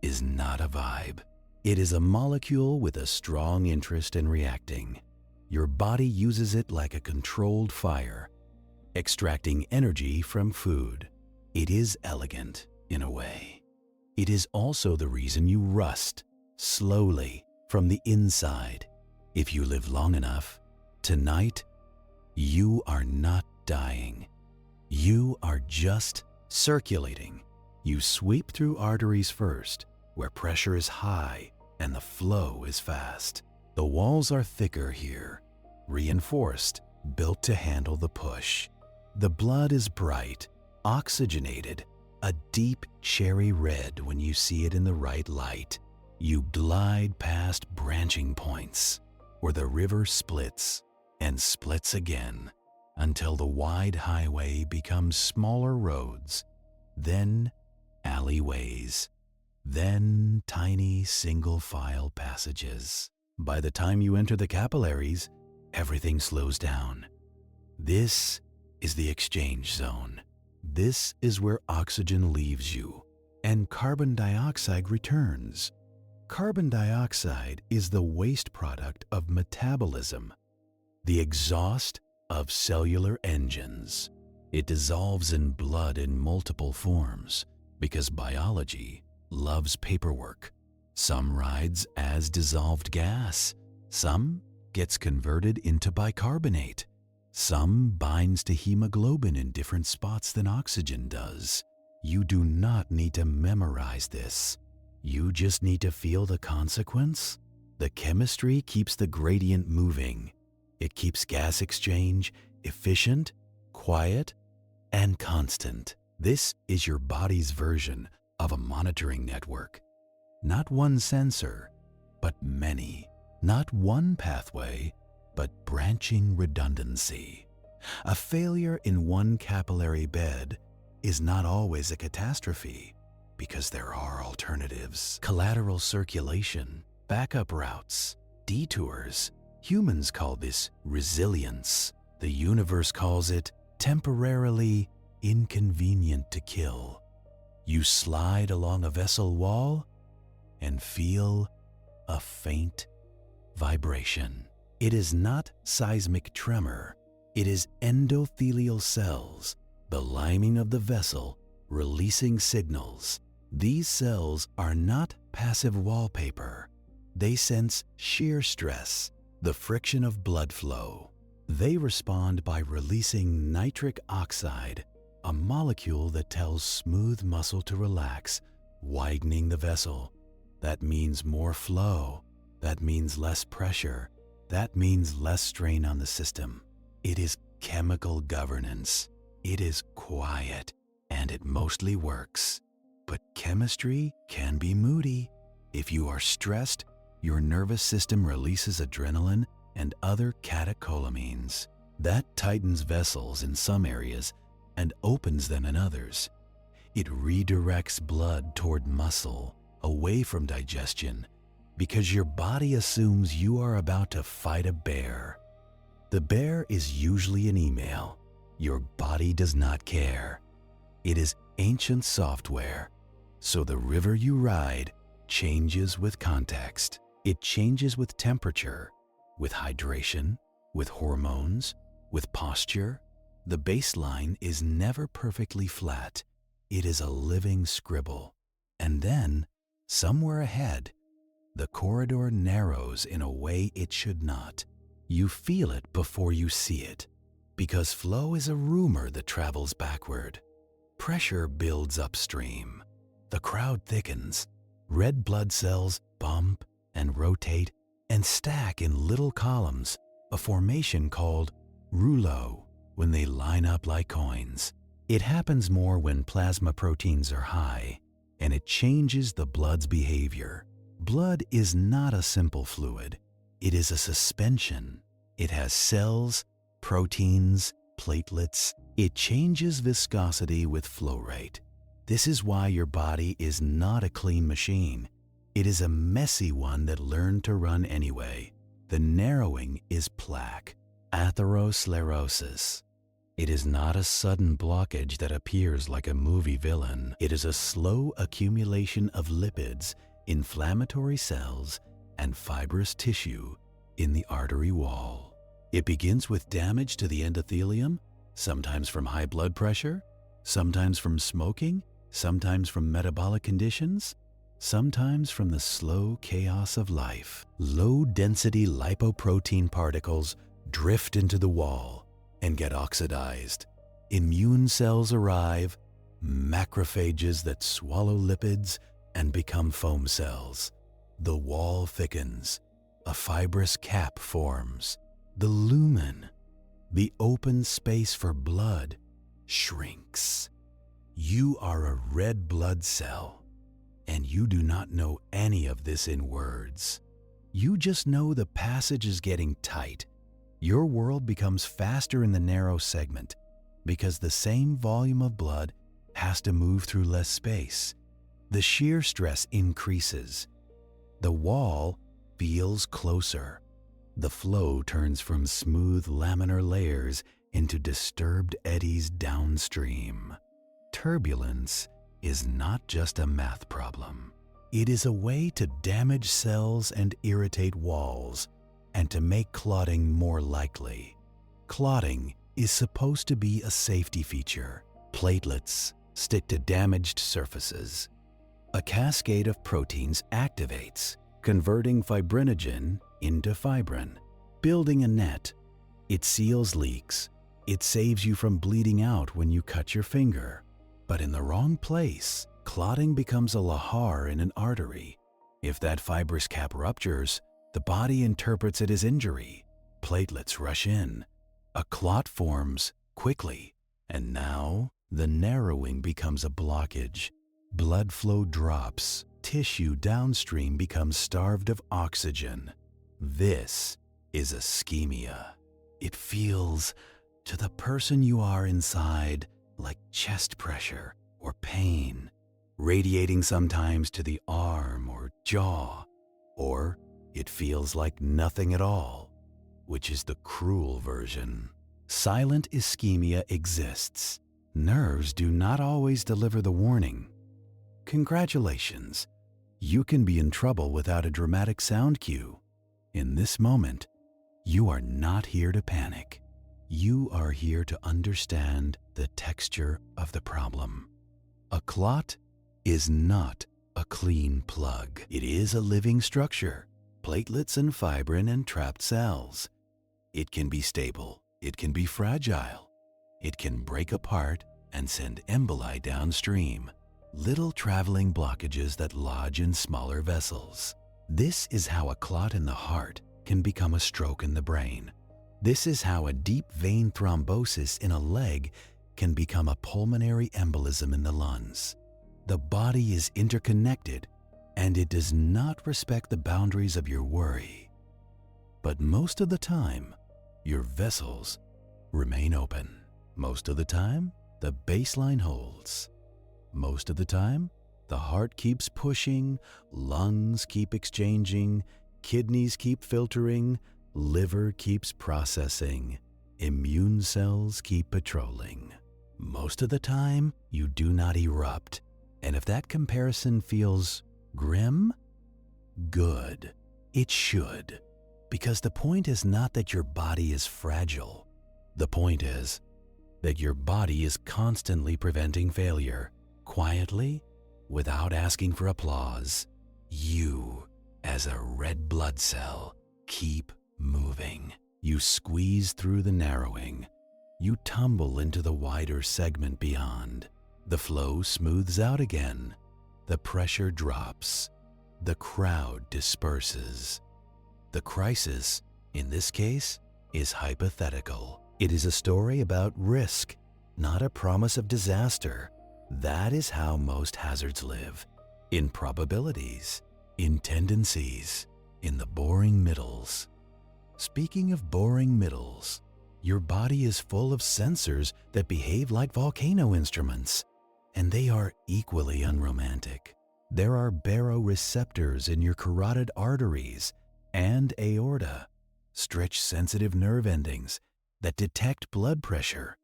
is not a vibe. It is a molecule with a strong interest in reacting. Your body uses it like a controlled fire, extracting energy from food. It is elegant, in a way. It is also the reason you rust, slowly, from the inside. If you live long enough, tonight, you are not dying. You are just circulating. You sweep through arteries first, where pressure is high and the flow is fast. The walls are thicker here, reinforced, built to handle the push. The blood is bright, oxygenated, a deep cherry red when you see it in the right light. You glide past branching points where the river splits and splits again until the wide highway becomes smaller roads, then alleyways, then tiny single-file passages. By the time you enter the capillaries, everything slows down. This is the exchange zone. This is where oxygen leaves you and carbon dioxide returns. Carbon dioxide is the waste product of metabolism, the exhaust of cellular engines. It dissolves in blood in multiple forms because biology loves paperwork. Some rides as dissolved gas, some gets converted into bicarbonate, some binds to hemoglobin in different spots than oxygen does. You do not need to memorize this. You just need to feel the consequence. The chemistry keeps the gradient moving. It keeps gas exchange efficient, quiet, and constant. This is your body's version of a monitoring network. Not one sensor, but many. Not one pathway, but branching redundancy. A failure in one capillary bed is not always a catastrophe because there are alternatives. Collateral circulation, backup routes, detours. Humans call this resilience. The universe calls it temporarily inconvenient to kill. You slide along a vessel wall and feel a faint vibration. It is not seismic tremor. It is endothelial cells, the lining of the vessel, releasing signals. These cells are not passive wallpaper. They sense shear stress, the friction of blood flow. They respond by releasing nitric oxide, a molecule that tells smooth muscle to relax, widening the vessel. That means more flow. That means less pressure. That means less strain on the system. It is chemical governance. It is quiet, and it mostly works. But chemistry can be moody. If you are stressed, your nervous system releases adrenaline and other catecholamines. That tightens vessels in some areas and opens them in others. It redirects blood toward muscle, away from digestion, because your body assumes you are about to fight a bear. The bear is usually an email. Your body does not care. It is ancient software. So the river you ride changes with context. It changes with temperature, with hydration, with hormones, with posture. The baseline is never perfectly flat. It is a living scribble. And then, somewhere ahead, the corridor narrows in a way it should not. You feel it before you see it, because flow is a rumor that travels backward. Pressure builds upstream. The crowd thickens. Red blood cells bump and rotate and stack in little columns, a formation called rouleau, when they line up like coins. It happens more when plasma proteins are high, and it changes the blood's behavior. Blood is not a simple fluid. It is a suspension. It has cells, proteins, platelets. It changes viscosity with flow rate. This is why your body is not a clean machine. It is a messy one that learned to run anyway. The narrowing is plaque, atherosclerosis. It is not a sudden blockage that appears like a movie villain. It is a slow accumulation of lipids, inflammatory cells, and fibrous tissue in the artery wall. It begins with damage to the endothelium, sometimes from high blood pressure, sometimes from smoking, sometimes from metabolic conditions, sometimes from the slow chaos of life. Low-density lipoprotein particles drift into the wall and get oxidized. Immune cells arrive, macrophages that swallow lipids and become foam cells. The wall thickens. A fibrous cap forms. The lumen, the open space for blood, shrinks. You are a red blood cell. And you do not know any of this in words. You just know the passage is getting tight. Your world becomes faster in the narrow segment because the same volume of blood has to move through less space. The shear stress increases. The wall feels closer. The flow turns from smooth laminar layers into disturbed eddies downstream. Turbulence is not just a math problem. It is a way to damage cells and irritate walls, and to make clotting more likely. Clotting is supposed to be a safety feature. Platelets stick to damaged surfaces. A cascade of proteins activates, converting fibrinogen into fibrin, building a net. It seals leaks. It saves you from bleeding out when you cut your finger. But in the wrong place, clotting becomes a lahar in an artery. If that fibrous cap ruptures, the body interprets it as injury. Platelets rush in. A clot forms quickly, and now the narrowing becomes a blockage. Blood flow drops. Tissue downstream becomes starved of oxygen. This is ischemia. It feels, to the person you are inside, like chest pressure or pain, radiating sometimes to the arm or jaw, or it feels like nothing at all, which is the cruel version. Silent ischemia exists. Nerves do not always deliver the warning. Congratulations, you can be in trouble without a dramatic sound cue. In this moment, you are not here to panic. You are here to understand the texture of the problem. A clot is not a clean plug. It is a living structure, platelets and fibrin and trapped cells. It can be stable. It can be fragile. It can break apart and send emboli downstream, little traveling blockages that lodge in smaller vessels. This is how a clot in the heart can become a stroke in the brain. This is how a deep vein thrombosis in a leg can become a pulmonary embolism in the lungs. The body is interconnected, and it does not respect the boundaries of your worry. But most of the time, your vessels remain open. Most of the time, the baseline holds. Most of the time, the heart keeps pushing, lungs keep exchanging, kidneys keep filtering, liver keeps processing, immune cells keep patrolling. Most of the time, you do not erupt. And if that comparison feels grim, good. It should. Because the point is not that your body is fragile. The point is that your body is constantly preventing failure, quietly, without asking for applause. You, as a red blood cell, keep moving. You squeeze through the narrowing. You tumble into the wider segment beyond. The flow smooths out again. The pressure drops. The crowd disperses. The crisis, in this case, is hypothetical. It is a story about risk, not a promise of disaster. That is how most hazards live. In probabilities, in tendencies, in the boring middles. Speaking of boring middles, your body is full of sensors that behave like volcano instruments, and they are equally unromantic. There are baroreceptors in your carotid arteries and aorta, stretch-sensitive nerve endings that detect blood pressure.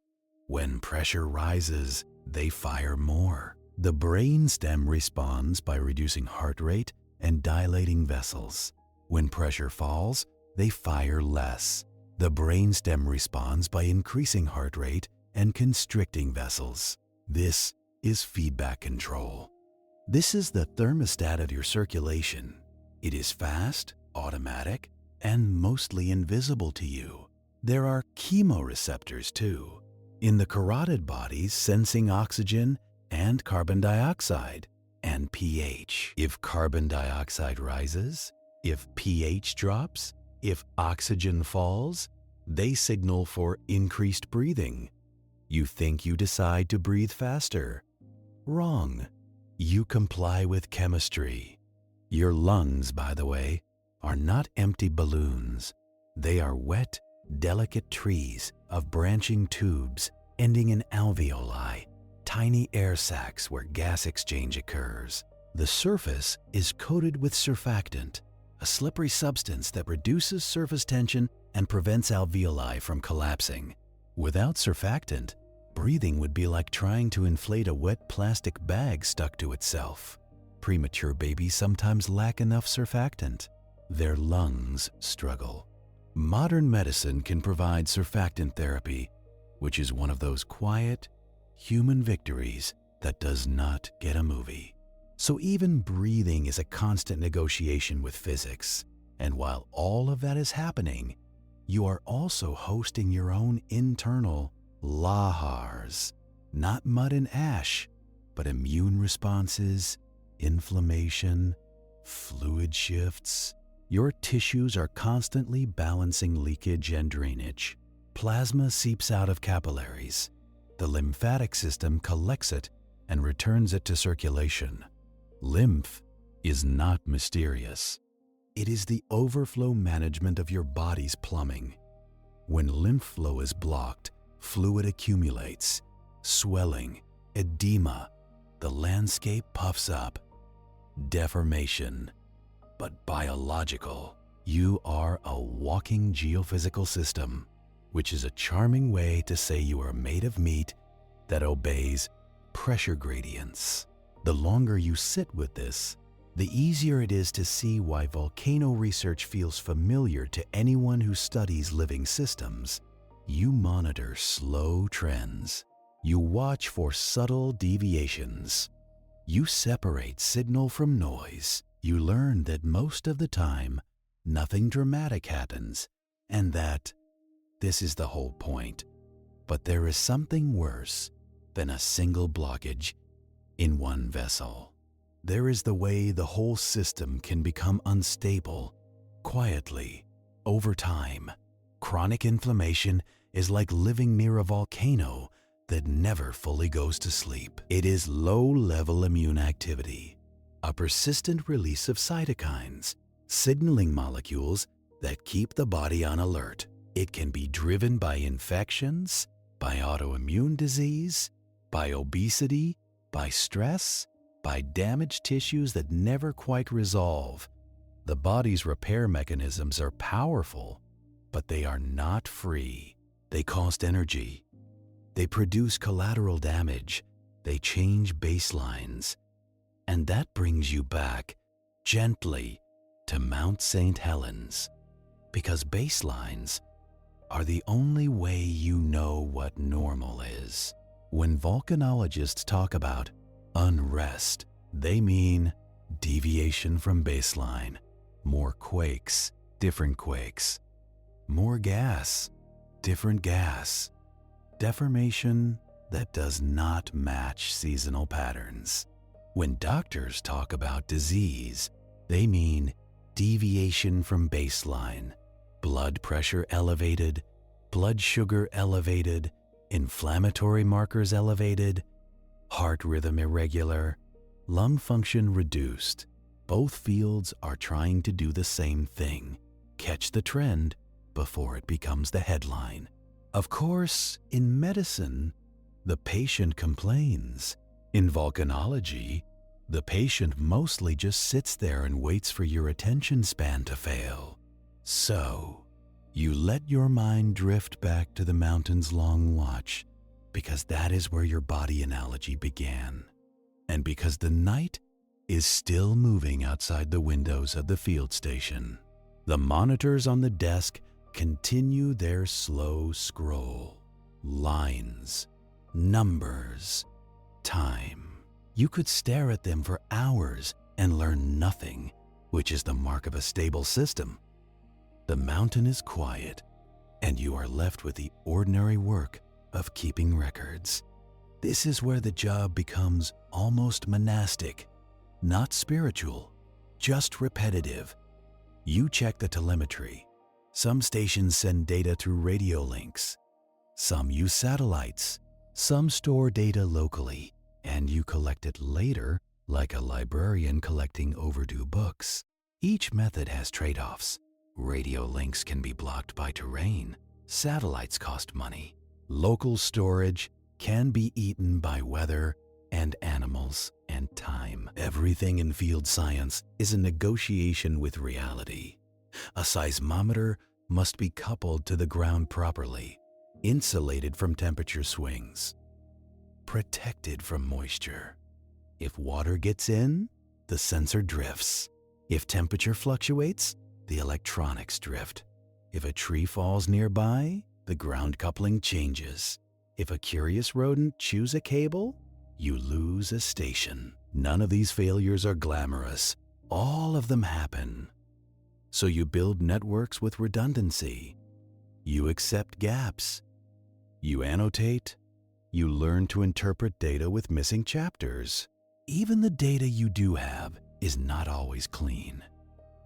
When pressure rises, they fire more. The brainstem responds by reducing heart rate and dilating vessels. When pressure falls, they fire less. The brainstem responds by increasing heart rate and constricting vessels. This is feedback control. This is the thermostat of your circulation. It is fast, automatic, and mostly invisible to you. There are chemoreceptors too, in the carotid bodies sensing oxygen and carbon dioxide, and pH. If carbon dioxide rises, if pH drops, if oxygen falls, they signal for increased breathing. You think you decide to breathe faster. Wrong. You comply with chemistry. Your lungs, by the way, are not empty balloons. They are wet, delicate trees of branching tubes ending in alveoli, tiny air sacs where gas exchange occurs. The surface is coated with surfactant, a slippery substance that reduces surface tension and prevents alveoli from collapsing. Without surfactant, breathing would be like trying to inflate a wet plastic bag stuck to itself. Premature babies sometimes lack enough surfactant. Their lungs struggle. Modern medicine can provide surfactant therapy, which is one of those quiet, human victories that does not get a movie. So even breathing is a constant negotiation with physics. And while all of that is happening, you are also hosting your own internal Lahars. Not mud and ash, but immune responses, inflammation, fluid shifts. Your tissues are constantly balancing leakage and drainage. Plasma seeps out of capillaries. The lymphatic system collects it and returns it to circulation. Lymph is not mysterious. It is the overflow management of your body's plumbing. When lymph flow is blocked, fluid accumulates, swelling, edema, the landscape puffs up. Deformation, but biological. You are a walking geophysical system, which is a charming way to say you are made of meat that obeys pressure gradients. The longer you sit with this, the easier it is to see why volcano research feels familiar to anyone who studies living systems. You monitor slow trends. You watch for subtle deviations. You separate signal from noise. You learn that most of the time, nothing dramatic happens, and that this is the whole point. But there is something worse than a single blockage in one vessel. There is the way the whole system can become unstable, quietly, over time. Chronic inflammation is like living near a volcano that never fully goes to sleep. It is low-level immune activity, a persistent release of cytokines, signaling molecules that keep the body on alert. It can be driven by infections, by autoimmune disease, by obesity, by stress, by damaged tissues that never quite resolve. The body's repair mechanisms are powerful, but they are not free. They cost energy. They produce collateral damage. They change baselines. And that brings you back, gently, to Mount St Helens, because baselines are the only way you know what normal is. When volcanologists talk about unrest, they mean deviation from baseline, more quakes, different quakes, more gas, different gas, deformation that does not match seasonal patterns. When doctors talk about disease, they mean deviation from baseline, blood pressure elevated, blood sugar elevated, inflammatory markers elevated, heart rhythm irregular, lung function reduced. Both fields are trying to do the same thing, catch the trend before it becomes the headline. Of course, in medicine, the patient complains. In volcanology, the patient mostly just sits there and waits for your attention span to fail. So, you let your mind drift back to the mountain's long watch, because that is where your body analogy began. And because the night is still moving outside the windows of the field station, the monitors on the desk continue their slow scroll. Lines, numbers, time. You could stare at them for hours and learn nothing, which is the mark of a stable system. The mountain is quiet, and you are left with the ordinary work of keeping records. This is where the job becomes almost monastic, not spiritual, just repetitive. You check the telemetry. Some stations send data through radio links. Some use satellites. Some store data locally, and you collect it later like a librarian collecting overdue books. Each method has trade-offs. Radio links can be blocked by terrain. Satellites cost money. Local storage can be eaten by weather and animals and time. Everything in field science is a negotiation with reality. A seismometer must be coupled to the ground properly, insulated from temperature swings, protected from moisture. If water gets in, the sensor drifts. If temperature fluctuates, the electronics drift. If a tree falls nearby, the ground coupling changes. If a curious rodent chews a cable, you lose a station. None of these failures are glamorous. All of them happen. So you build networks with redundancy. You accept gaps. You annotate. You learn to interpret data with missing chapters. Even the data you do have is not always clean.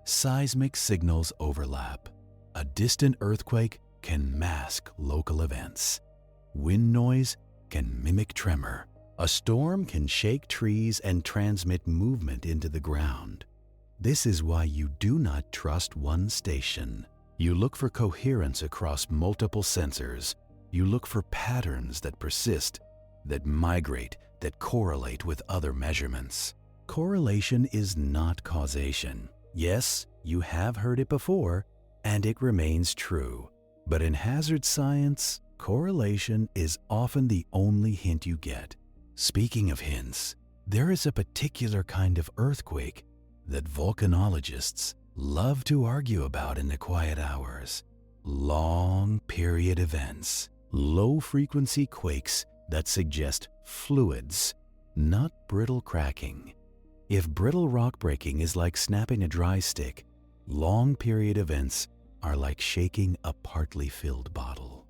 Seismic signals overlap. A distant earthquake can mask local events. Wind noise can mimic tremor. A storm can shake trees and transmit movement into the ground. This is why you do not trust one station. You look for coherence across multiple sensors. You look for patterns that persist, that migrate, that correlate with other measurements. Correlation is not causation. Yes, you have heard it before, and it remains true. But in hazard science, correlation is often the only hint you get. Speaking of hints, there is a particular kind of earthquake that volcanologists love to argue about in the quiet hours. Long period events, low-frequency quakes that suggest fluids, not brittle cracking. If brittle rock breaking is like snapping a dry stick, long period events are like shaking a partly filled bottle.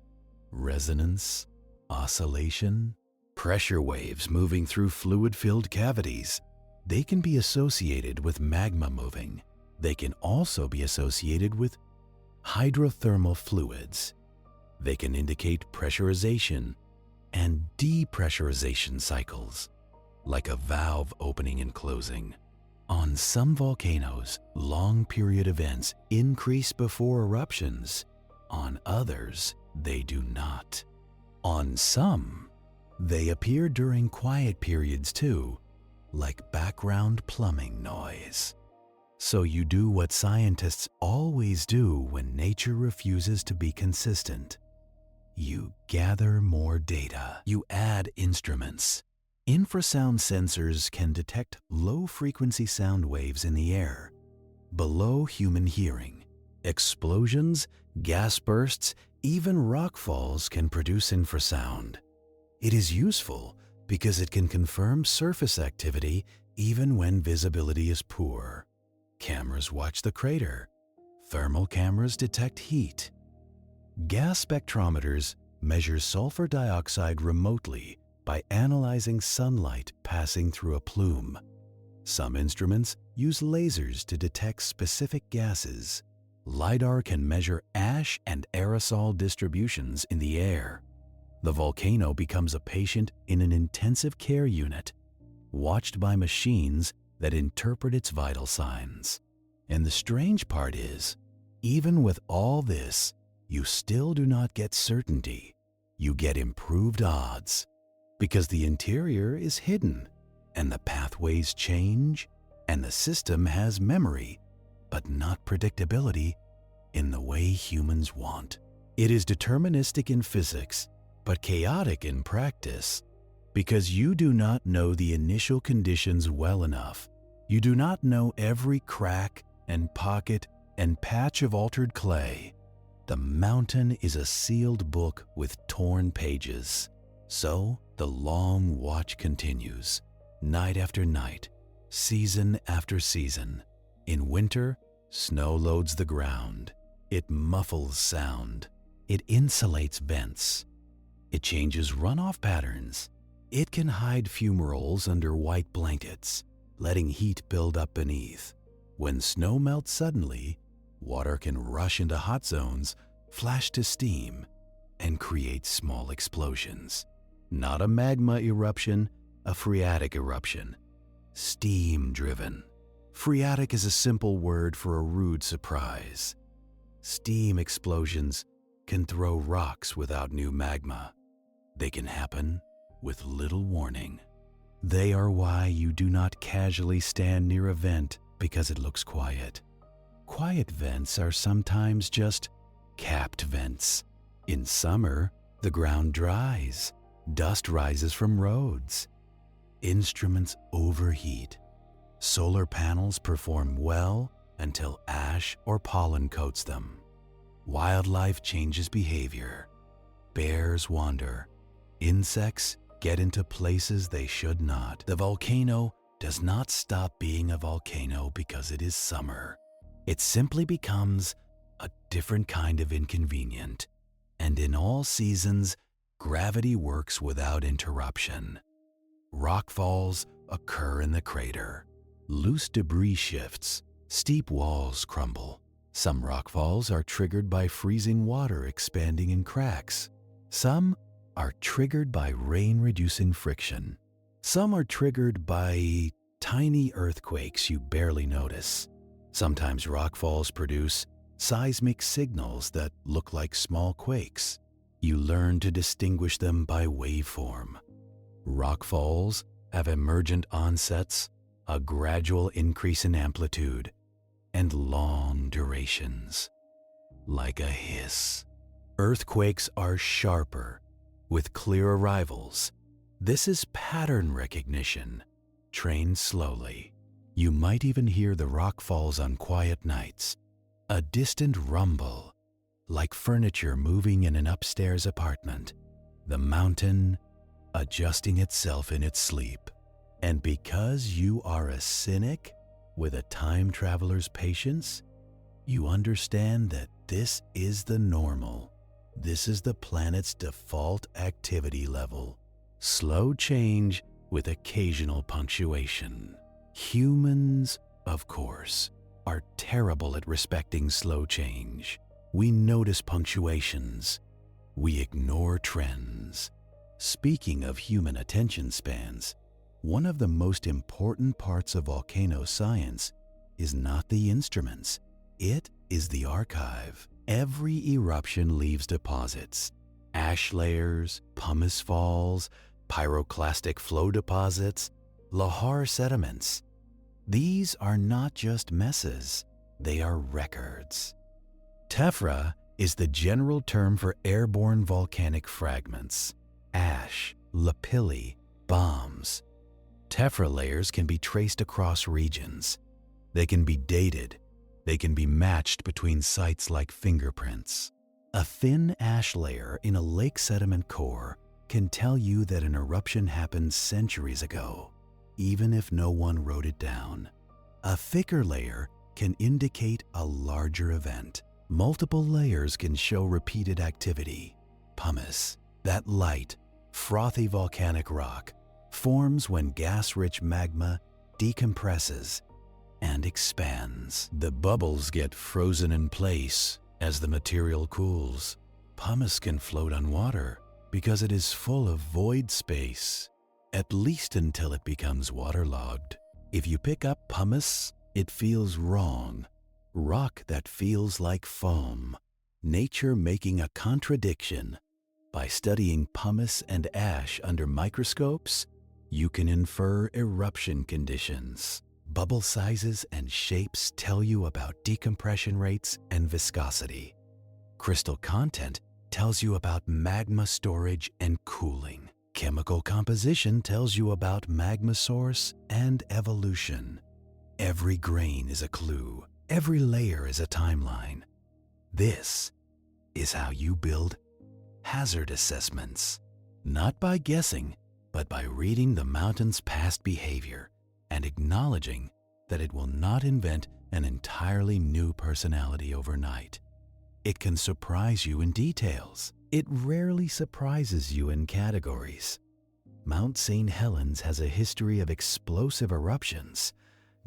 Resonance, oscillation, pressure waves moving through fluid-filled cavities. They can be associated with magma moving. They can also be associated with hydrothermal fluids. They can indicate pressurization and depressurization cycles, like a valve opening and closing. On some volcanoes, long-period events increase before eruptions. On others, they do not. On some, they appear during quiet periods too, like background plumbing noise. So you do what scientists always do when nature refuses to be consistent. You gather more data. You add instruments. Infrasound sensors can detect low-frequency sound waves in the air, below human hearing. Explosions, gas bursts, even rock falls can produce infrasound. It is useful because it can confirm surface activity even when visibility is poor. Cameras watch the crater. Thermal cameras detect heat. Gas spectrometers measure sulfur dioxide remotely by analyzing sunlight passing through a plume. Some instruments use lasers to detect specific gases. LiDAR can measure ash and aerosol distributions in the air. The volcano becomes a patient in an intensive care unit, watched by machines that interpret its vital signs. And the strange part is, even with all this, you still do not get certainty. You get improved odds, because the interior is hidden, and the pathways change, and the system has memory, but not predictability in the way humans want. It is deterministic in physics, but chaotic in practice, because you do not know the initial conditions well enough. You do not know every crack and pocket and patch of altered clay. The mountain is a sealed book with torn pages. So the long watch continues, night after night, season after season. In winter, snow loads the ground. It muffles sound. It insulates vents. It changes runoff patterns. It can hide fumaroles under white blankets, letting heat build up beneath. When snow melts suddenly, water can rush into hot zones, flash to steam, and create small explosions. Not a magma eruption, a phreatic eruption. Steam-driven. Phreatic is a simple word for a rude surprise. Steam explosions can throw rocks without new magma. They can happen with little warning. They are why you do not casually stand near a vent because it looks quiet. Quiet vents are sometimes just capped vents. In summer, the ground dries. Dust rises from roads. Instruments overheat. Solar panels perform well until ash or pollen coats them. Wildlife changes behavior. Bears wander. Insects get into places they should not. The volcano does not stop being a volcano because it is summer. It simply becomes a different kind of inconvenient. And in all seasons, gravity works without interruption. Rockfalls occur in the crater. Loose debris shifts. Steep walls crumble. Some rockfalls are triggered by freezing water expanding in cracks. Some are triggered by rain-reducing friction. Some are triggered by tiny earthquakes you barely notice. Sometimes rockfalls produce seismic signals that look like small quakes. You learn to distinguish them by waveform. Rockfalls have emergent onsets, a gradual increase in amplitude, and long durations. Like a hiss. Earthquakes are sharper, with clear arrivals. This is pattern recognition, trained slowly. You might even hear the rockfalls on quiet nights. A distant rumble, like furniture moving in an upstairs apartment. The mountain adjusting itself in its sleep. And because you are a cynic with a time traveler's patience, you understand that this is the normal. This is the planet's default activity level. Slow change with occasional punctuation. Humans, of course, are terrible at respecting slow change. We notice punctuations. We ignore trends. Speaking of human attention spans, one of the most important parts of volcano science is not the instruments. It is the archive. Every eruption leaves deposits. Ash layers, pumice falls, pyroclastic flow deposits, lahar sediments. These are not just messes, they are records. Tephra is the general term for airborne volcanic fragments. Ash, lapilli, bombs. Tephra layers can be traced across regions. They can be dated. They can be matched between sites like fingerprints. A thin ash layer in a lake sediment core can tell you that an eruption happened centuries ago, even if no one wrote it down. A thicker layer can indicate a larger event. Multiple layers can show repeated activity. Pumice, that light, frothy volcanic rock, forms when gas-rich magma decompresses and expands. The bubbles get frozen in place as the material cools. Pumice can float on water because it is full of void space, at least until it becomes waterlogged. If you pick up pumice, it feels wrong. Rock that feels like foam. Nature making a contradiction. By studying pumice and ash under microscopes, you can infer eruption conditions. Bubble sizes and shapes tell you about decompression rates and viscosity. Crystal content tells you about magma storage and cooling. Chemical composition tells you about magma source and evolution. Every grain is a clue. Every layer is a timeline. This is how you build hazard assessments. Not by guessing, but by reading the mountain's past behavior and acknowledging that it will not invent an entirely new personality overnight. It can surprise you in details. It rarely surprises you in categories. Mount St Helens has a history of explosive eruptions,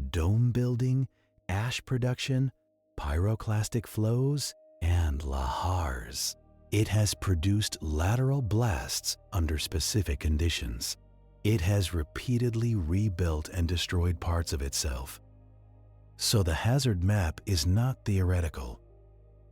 dome building, ash production, pyroclastic flows, and lahars. It has produced lateral blasts under specific conditions. It has repeatedly rebuilt and destroyed parts of itself. So the hazard map is not theoretical.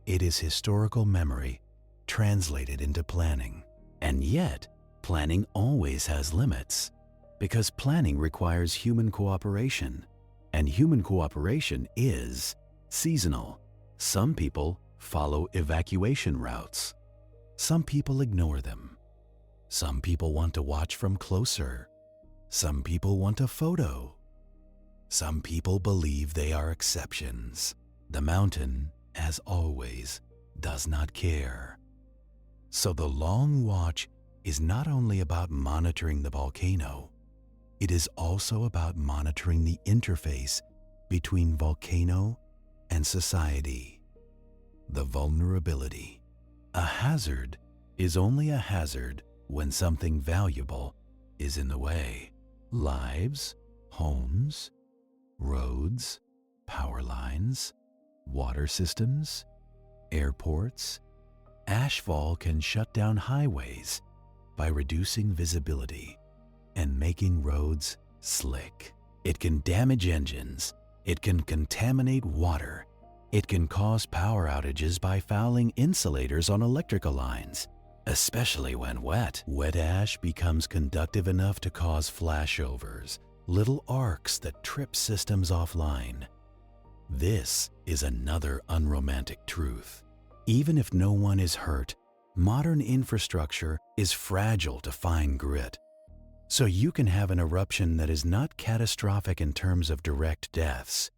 It is historical memory translated into planning. And yet, planning always has limits, because planning requires human cooperation, and human cooperation is seasonal. Some people follow evacuation routes. Some people ignore them. Some people want to watch from closer. Some people want a photo. Some people believe they are exceptions. The mountain, as always, does not care. So the long watch is not only about monitoring the volcano, it is also about monitoring the interface between volcano and society. The vulnerability. A hazard is only a hazard when something valuable is in the way. Lives, homes, roads, power lines, water systems, airports. Ashfall can shut down highways by reducing visibility and making roads slick. It can damage engines. It can contaminate water. It can cause power outages by fouling insulators on electrical lines, especially when wet. Wet ash becomes conductive enough to cause flashovers, little arcs that trip systems offline. This is another unromantic truth. Even if no one is hurt, modern infrastructure is fragile to fine grit. So you can have an eruption that is not catastrophic in terms of direct deaths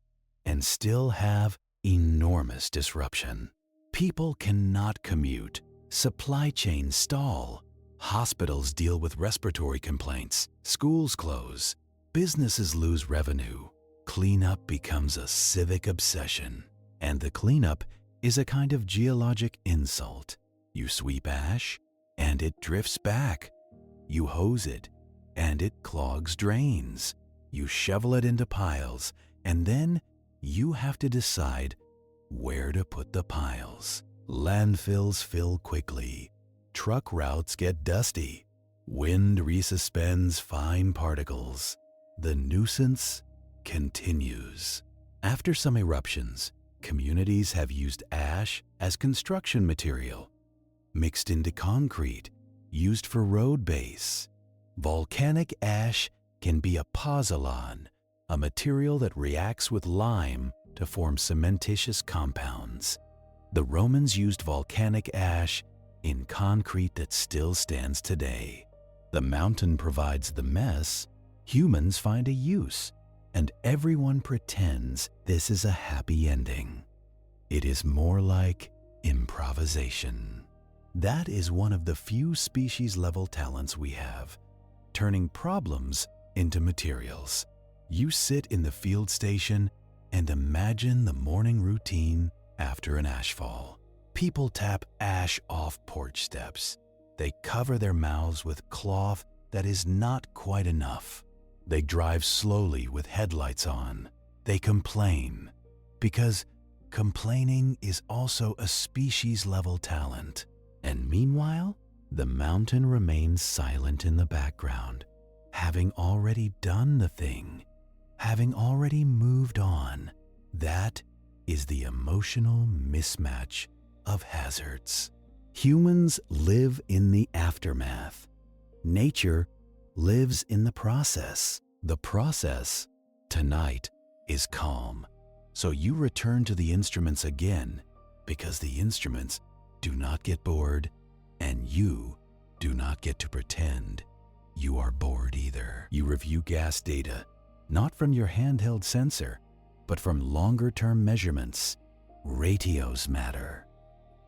and still have enormous disruption. People cannot commute, supply chains stall, hospitals deal with respiratory complaints, schools close, businesses lose revenue. Cleanup becomes a civic obsession, and the cleanup is a kind of geologic insult. You sweep ash, and it drifts back. You hose it, and it clogs drains. You shovel it into piles, and then you have to decide where to put the piles. Landfills fill quickly. Truck routes get dusty. Wind resuspends fine particles. The nuisance continues. After some eruptions, communities have used ash as construction material, mixed into concrete, used for road base. Volcanic ash can be a pozzolan, a material that reacts with lime to form cementitious compounds. The Romans used volcanic ash in concrete that still stands today. The mountain provides the mess, humans find a use, and everyone pretends this is a happy ending. It is more like improvisation. That is one of the few species-level talents we have, turning problems into materials. You sit in the field station and imagine the morning routine after an ashfall. People tap ash off porch steps. They cover their mouths with cloth that is not quite enough. They drive slowly with headlights on. They complain, because complaining is also a species-level talent. And meanwhile, the mountain remains silent in the background, having already done the thing, having already moved on. That is the emotional mismatch of hazards. Humans live in the aftermath. Nature lives in the process. The process, tonight, is calm. So you return to the instruments again, because the instruments do not get bored, and you do not get to pretend you are bored either. You review gas data, not from your handheld sensor, but from longer-term measurements. Ratios matter.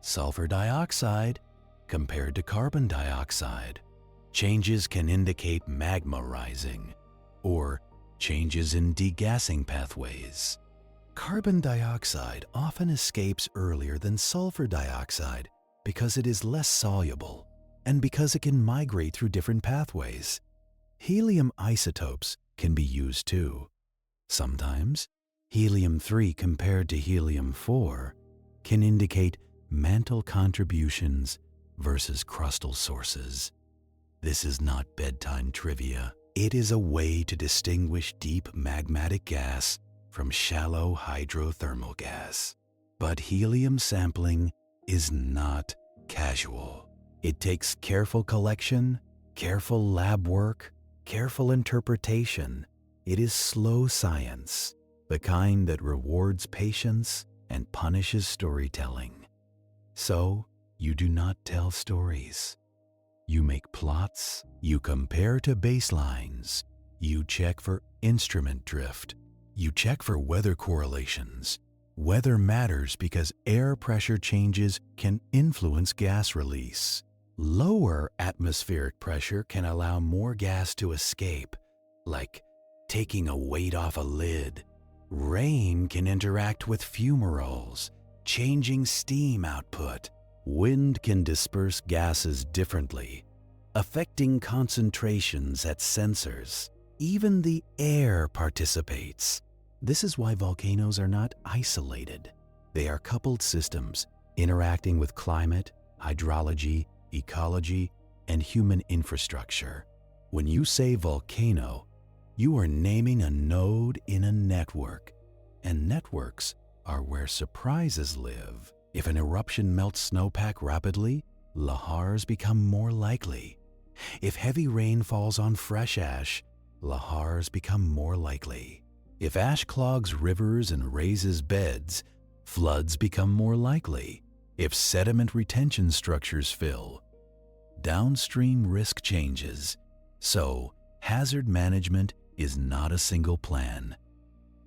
Sulfur dioxide compared to carbon dioxide. Changes can indicate magma rising, or changes in degassing pathways. Carbon dioxide often escapes earlier than sulfur dioxide because it is less soluble and because it can migrate through different pathways. Helium isotopes can be used too. Sometimes, helium-3 compared to helium-4 can indicate mantle contributions versus crustal sources. This is not bedtime trivia. It is a way to distinguish deep magmatic gas from shallow hydrothermal gas. But helium sampling is not casual. It takes careful collection, careful lab work, careful interpretation. It is slow science, the kind that rewards patience and punishes storytelling. So, you do not tell stories. You make plots, you compare to baselines, you check for instrument drift, you check for weather correlations. Weather matters because air pressure changes can influence gas release. Lower atmospheric pressure can allow more gas to escape, like taking a weight off a lid. Rain can interact with fumaroles, changing steam output. Wind can disperse gases differently, affecting concentrations at sensors. Even the air participates. This is why volcanoes are not isolated. They are coupled systems interacting with climate, hydrology, ecology, and human infrastructure. When you say volcano, you are naming a node in a network, and networks are where surprises live. If an eruption melts snowpack rapidly, lahars become more likely. If heavy rain falls on fresh ash, lahars become more likely. If ash clogs rivers and raises beds, floods become more likely. If sediment retention structures fill, downstream risk changes. So, hazard management is not a single plan.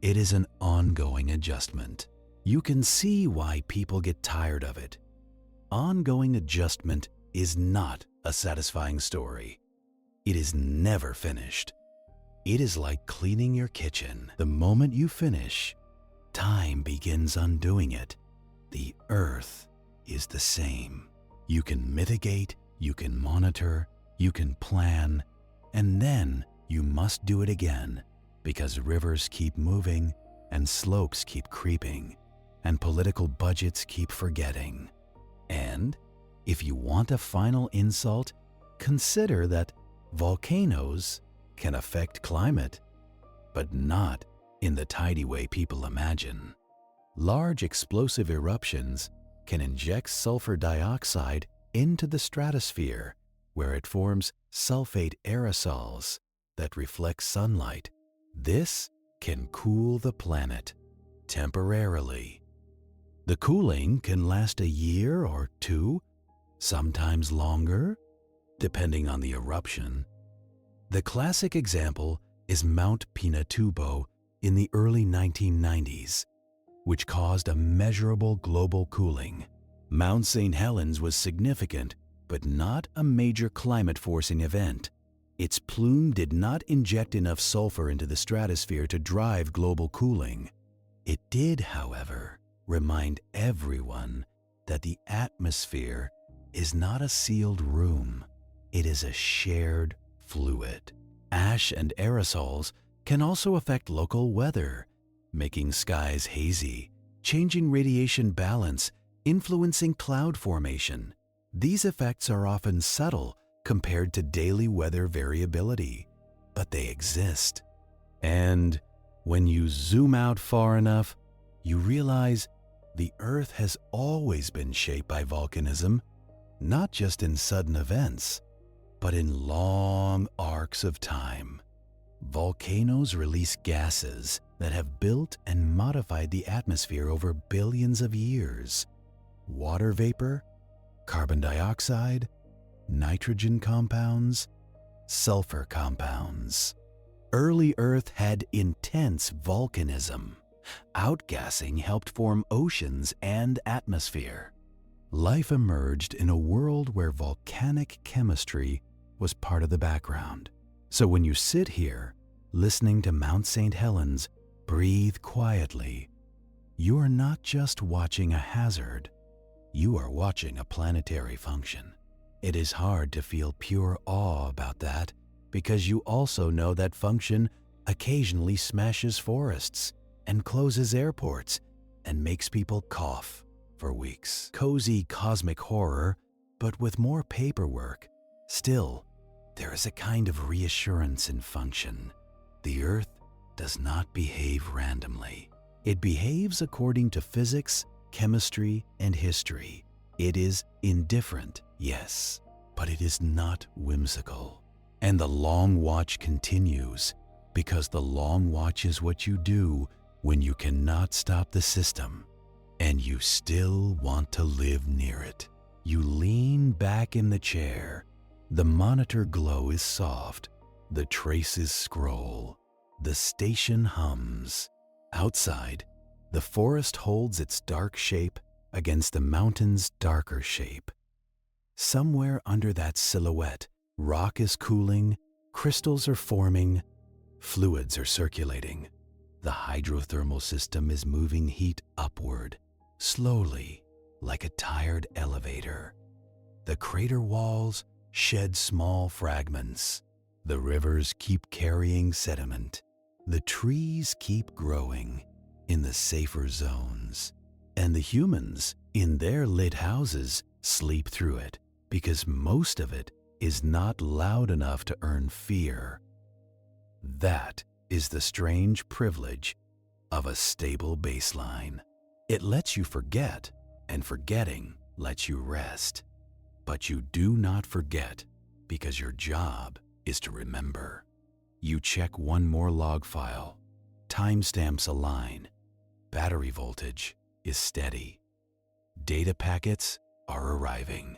It is an ongoing adjustment. You can see why people get tired of it. Ongoing adjustment is not a satisfying story. It is never finished. It is like cleaning your kitchen. The moment you finish, time begins undoing it. The earth is the same. You can mitigate, you can monitor, you can plan, and then you must do it again because rivers keep moving and slopes keep creeping and political budgets keep forgetting. And if you want a final insult, consider that volcanoes can affect climate, but not in the tidy way people imagine. Large explosive eruptions can inject sulfur dioxide into the stratosphere, where it forms sulfate aerosols that reflect sunlight. This can cool the planet temporarily. The cooling can last a year or two, sometimes longer, depending on the eruption. The classic example is Mount Pinatubo in the early 1990s, which caused a measurable global cooling. Mount St Helens was significant, but not a major climate-forcing event. Its plume did not inject enough sulfur into the stratosphere to drive global cooling. It did, however, remind everyone that the atmosphere is not a sealed room. It is a shared fluid. Ash and aerosols can also affect local weather, making skies hazy, changing radiation balance, influencing cloud formation. These effects are often subtle compared to daily weather variability, but they exist. And when you zoom out far enough, you realize the Earth has always been shaped by volcanism, not just in sudden events, but in long arcs of time. Volcanoes release gases that have built and modified the atmosphere over billions of years. Water vapor, carbon dioxide, nitrogen compounds, sulfur compounds. Early Earth had intense volcanism. Outgassing helped form oceans and atmosphere. Life emerged in a world where volcanic chemistry was part of the background. So when you sit here, listening to Mount St Helens breathe quietly, you are not just watching a hazard, you are watching a planetary function. It is hard to feel pure awe about that because you also know that function occasionally smashes forests and closes airports and makes people cough for weeks. Cozy cosmic horror, but with more paperwork. Still, there is a kind of reassurance in function. The Earth does not behave randomly. It behaves according to physics, chemistry, and history. It is indifferent, yes, but it is not whimsical. And the long watch continues, because the long watch is what you do when you cannot stop the system, and you still want to live near it. You lean back in the chair. The monitor glow is soft. The traces scroll. The station hums. Outside, the forest holds its dark shape against the mountain's darker shape. Somewhere under that silhouette, rock is cooling, crystals are forming, fluids are circulating. The hydrothermal system is moving heat upward, slowly, like a tired elevator. The crater walls shed small fragments. The rivers keep carrying sediment. The trees keep growing in the safer zones. And the humans, in their lit houses, sleep through it, because most of it is not loud enough to earn fear. That is the strange privilege of a stable baseline. It lets you forget, and forgetting lets you rest. But you do not forget, because your job is to remember. You check one more log file. Timestamps align. Battery voltage is steady. Data packets are arriving.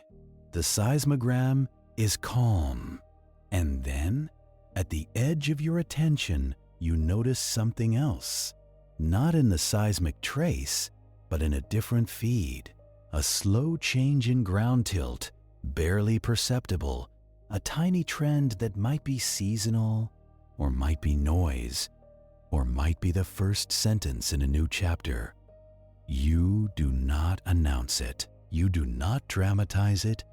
The seismogram is calm. And then, at the edge of your attention, you notice something else. Not in the seismic trace, but in a different feed. A slow change in ground tilt, barely perceptible. A tiny trend that might be seasonal, or might be noise, or might be the first sentence in a new chapter. You do not announce it. You do not dramatize it.